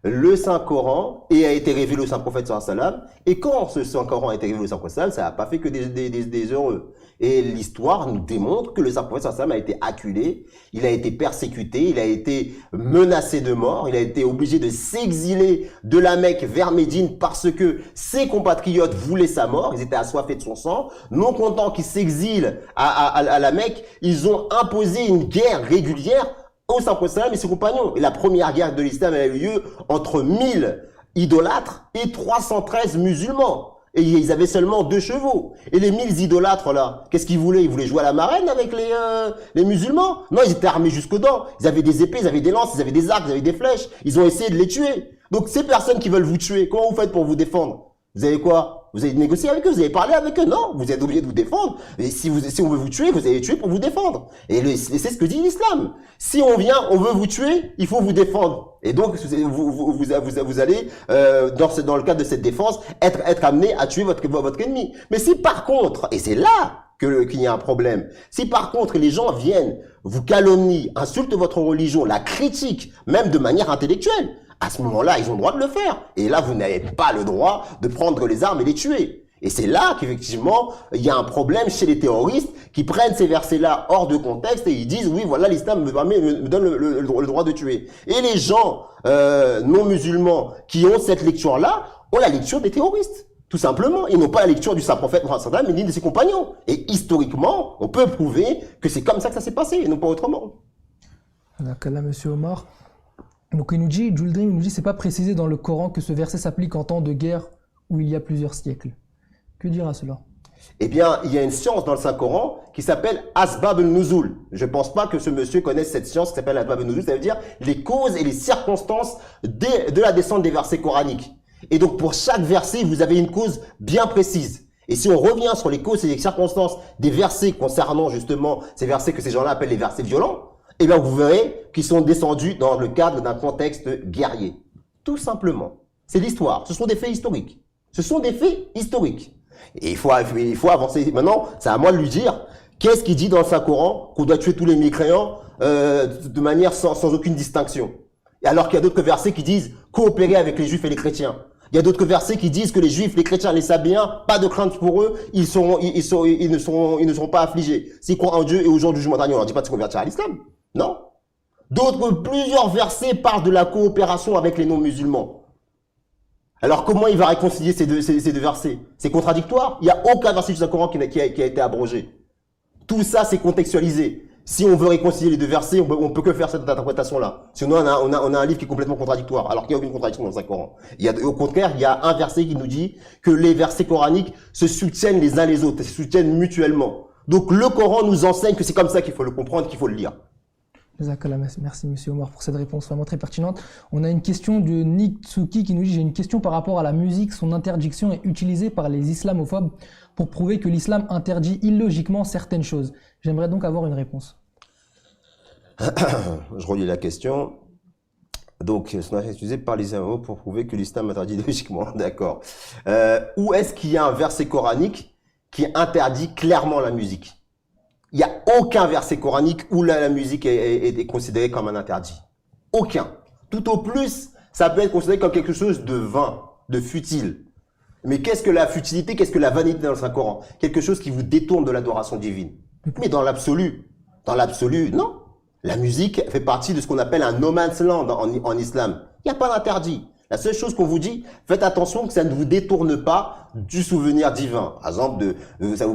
Le Saint-Coran a été révélé au Saint-Prophète sallallahu alayhi wa sallam, et quand ce Saint-Coran a été révélé au Saint-Prophète sallallahu alayhi wa sallam, ça n'a pas fait que des heureux. Et l'histoire nous démontre que le Saint-Prophète sallallahu alayhi wa sallam a été acculé, il a été persécuté, il a été menacé de mort, il a été obligé de s'exiler de la Mecque vers Médine parce que ses compatriotes voulaient sa mort, ils étaient assoiffés de son sang. Non contents qu'il s'exile à la Mecque, ils ont imposé une guerre régulière au Saint-Prophète sallallahu alayhi wa sallam et ses compagnons. Et la première guerre de l'islam a eu lieu entre 1000 idolâtres et 313 musulmans. Et ils avaient seulement 2 chevaux. Et les 1000 idolâtres là, qu'est-ce qu'ils voulaient? Ils voulaient jouer à la marraine avec les musulmans? Non, ils étaient armés jusqu'aux dents. Ils avaient des épées, ils avaient des lances, ils avaient des arcs, ils avaient des flèches. Ils ont essayé de les tuer. Donc ces personnes qui veulent vous tuer, comment vous faites pour vous défendre? Vous avez quoi? Vous avez négocié avec eux, vous avez parlé avec eux? Non, vous êtes obligé de vous défendre. Et si on veut vous tuer, vous allez tuer pour vous défendre. Et c'est ce que dit l'islam. Si on veut vous tuer, il faut vous défendre. Et donc, vous allez, dans le cadre de cette défense, être amené à tuer votre ennemi. Mais si par contre, et c'est là qu'il y a un problème, si par contre les gens viennent, vous calomnient, insultent votre religion, la critiquent, même de manière intellectuelle, à ce moment-là, ils ont le droit de le faire. Et là, vous n'avez pas le droit de prendre les armes et les tuer. Et c'est là qu'effectivement, il y a un problème chez les terroristes qui prennent ces versets-là hors de contexte et ils disent, oui, voilà, l'islam me donne le droit de tuer. Et les gens non musulmans qui ont cette lecture-là ont la lecture des terroristes. Tout simplement, ils n'ont pas la lecture du Saint-Prophète Mohammed mais ni de ses compagnons. Et historiquement, on peut prouver que c'est comme ça que ça s'est passé et non pas autrement. Là, monsieur Omar. Donc il nous dit, Jules Dream, il nous dit, c'est pas précisé dans le Coran que ce verset s'applique en temps de guerre où il y a plusieurs siècles. Que dira cela? Eh bien, il y a une science dans le Saint-Coran qui s'appelle Asbab al-Nuzul. Je pense pas que ce monsieur connaisse cette science qui s'appelle Asbab al-Nuzul. Ça veut dire les causes et les circonstances de la descente des versets coraniques. Et donc, pour chaque verset, vous avez une cause bien précise. Et si on revient sur les causes et les circonstances des versets concernant justement ces versets que ces gens-là appellent les versets violents, eh bien, vous verrez qu'ils sont descendus dans le cadre d'un contexte guerrier. Tout simplement. C'est l'histoire. Ce sont des faits historiques. Ce sont des faits historiques. Et il faut avancer. Maintenant, c'est à moi de lui dire, qu'est-ce qu'il dit dans le Saint-Coran qu'on doit tuer tous les mécréants de manière sans aucune distinction. Et alors qu'il y a d'autres versets qui disent coopérer avec les juifs et les chrétiens. Il y a d'autres versets qui disent que les juifs, les chrétiens, les sabéens, pas de crainte pour eux, ils ne seront pas affligés. S'ils croient en Dieu et au jour du jugement dernier, on leur dit pas de se convertir à l'islam. Non. Plusieurs versets parlent de la coopération avec les non-musulmans. Alors comment il va réconcilier ces deux versets? C'est contradictoire. Il n'y a aucun verset du Saint-Coran qui a été abrogé. Tout ça, c'est contextualisé. Si on veut réconcilier les deux versets, on peut que faire cette interprétation-là. Sinon, on a un livre qui est complètement contradictoire, alors qu'il n'y a aucune contradiction dans le Saint-Coran. Au contraire, il y a un verset qui nous dit que les versets coraniques se soutiennent les uns les autres, se soutiennent mutuellement. Donc le Coran nous enseigne que c'est comme ça qu'il faut le comprendre, qu'il faut le lire. Merci Monsieur Omar pour cette réponse vraiment très pertinente. On a une question de Nick Tsuki qui nous dit: j'ai une question par rapport à la musique. Son interdiction est utilisée par les islamophobes pour prouver que l'islam interdit illogiquement certaines choses. J'aimerais donc avoir une réponse. Je relis la question. Donc, son interdiction est utilisée par les islamophobes pour prouver que l'islam interdit illogiquement. D'accord. Où est-ce qu'il y a un verset coranique qui interdit clairement la musique? Il n'y a aucun verset coranique où la musique est considérée comme un interdit. Aucun. Tout au plus, ça peut être considéré comme quelque chose de vain, de futile. Mais qu'est-ce que la futilité, qu'est-ce que la vanité dans le Saint-Coran? Quelque chose qui vous détourne de l'adoration divine. Mais dans l'absolu, non. La musique fait partie de ce qu'on appelle un no man's land en islam. Il n'y a pas d'interdit. La seule chose qu'on vous dit, faites attention que ça ne vous détourne pas du souvenir divin. Par exemple, ça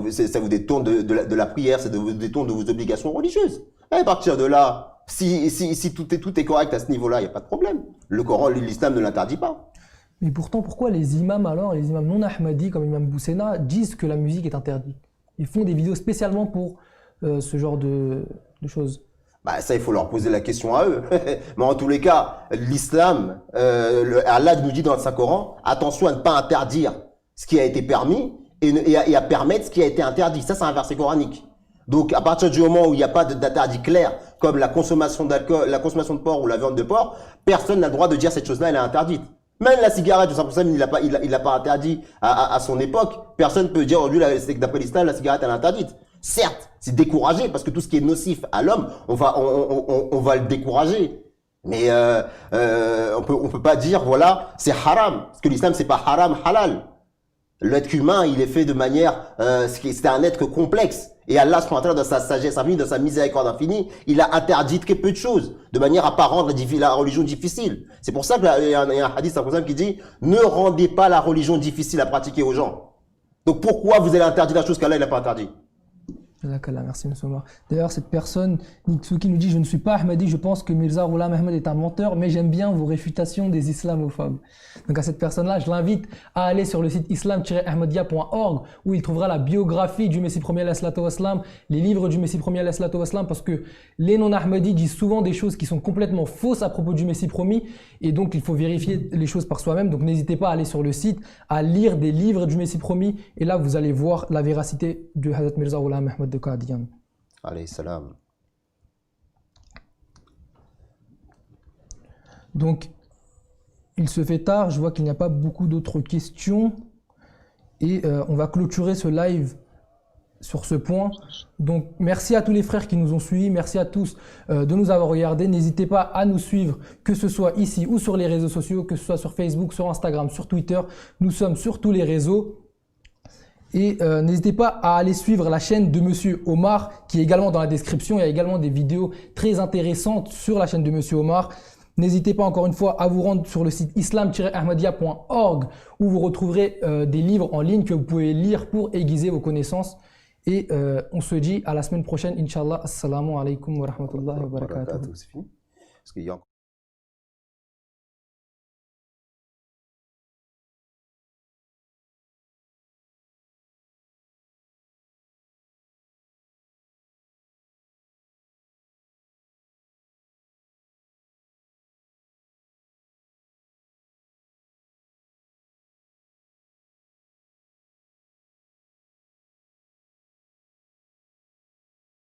vous détourne de la prière, ça vous détourne de vos obligations religieuses. Et à partir de là, si tout est correct à ce niveau-là, il n'y a pas de problème. Le Coran, l'islam ne l'interdit pas. Mais pourtant, pourquoi les imams alors, les imams non ahmadis comme Imam Boussena, disent que la musique est interdite? Ils font des vidéos spécialement pour ce genre de choses. Bah ça, il faut leur poser la question à eux. Mais en tous les cas, l'islam, Allah nous dit dans le Saint-Coran, attention à ne pas interdire ce qui a été permis et à permettre ce qui a été interdit. Ça, c'est un verset coranique. Donc, à partir du moment où il n'y a pas d'interdit clair, comme la consommation d'alcool, la consommation de porc ou la viande de porc, personne n'a le droit de dire cette chose-là, elle est interdite. Même la cigarette, il l'a pas interdit à son époque. Personne peut dire aujourd'hui, d'après l'islam, la cigarette, elle est interdite. Certes, c'est découragé parce que tout ce qui est nocif à l'homme, on va le décourager. Mais on peut pas dire voilà, c'est haram. Parce que l'islam c'est pas haram, halal. L'être humain, il est fait de manière, c'est un être complexe. Et Allah, dans sa sagesse infinie, dans sa miséricorde infinie, il a interdit très peu de choses, de manière à pas rendre la religion difficile. C'est pour ça qu'il y a un hadith qui dit ne rendez pas la religion difficile à pratiquer aux gens. Donc pourquoi vous allez interdire la chose qu'Allah n'a pas interdit? Merci M. Omar. D'ailleurs, cette personne, Nitsuki, nous dit: je ne suis pas Ahmadi, je pense que Mirza Ghulam Ahmed est un menteur, mais j'aime bien vos réfutations des islamophobes. Donc à cette personne-là, je l'invite à aller sur le site islam-ahmadiyya.org où il trouvera la biographie du Messie premier alayhi salatu wassalam, les livres du Messie premier alayhi salatu wassalam, parce que les non-Ahmadis disent souvent des choses qui sont complètement fausses à propos du Messie promis, et donc il faut vérifier les choses par soi-même. Donc n'hésitez pas à aller sur le site, à lire des livres du Messie promis, et là vous allez voir la véracité de Hazrat Mirza Ghulam Ahmed de Qadian. Alayhi salam. Donc, il se fait tard, je vois qu'il n'y a pas beaucoup d'autres questions et on va clôturer ce live sur ce point. Donc, merci à tous les frères qui nous ont suivis, merci à tous de nous avoir regardés. N'hésitez pas à nous suivre, que ce soit ici ou sur les réseaux sociaux, que ce soit sur Facebook, sur Instagram, sur Twitter. Nous sommes sur tous les réseaux. Et n'hésitez pas à aller suivre la chaîne de Monsieur Omar qui est également dans la description. Il y a également des vidéos très intéressantes sur la chaîne de Monsieur Omar. N'hésitez pas encore une fois à vous rendre sur le site islam-ahmadiyya.org où vous retrouverez des livres en ligne que vous pouvez lire pour aiguiser vos connaissances. Et on se dit à la semaine prochaine, Inch'Allah. Assalamu alaikum wa rahmatullahi wa barakatuh.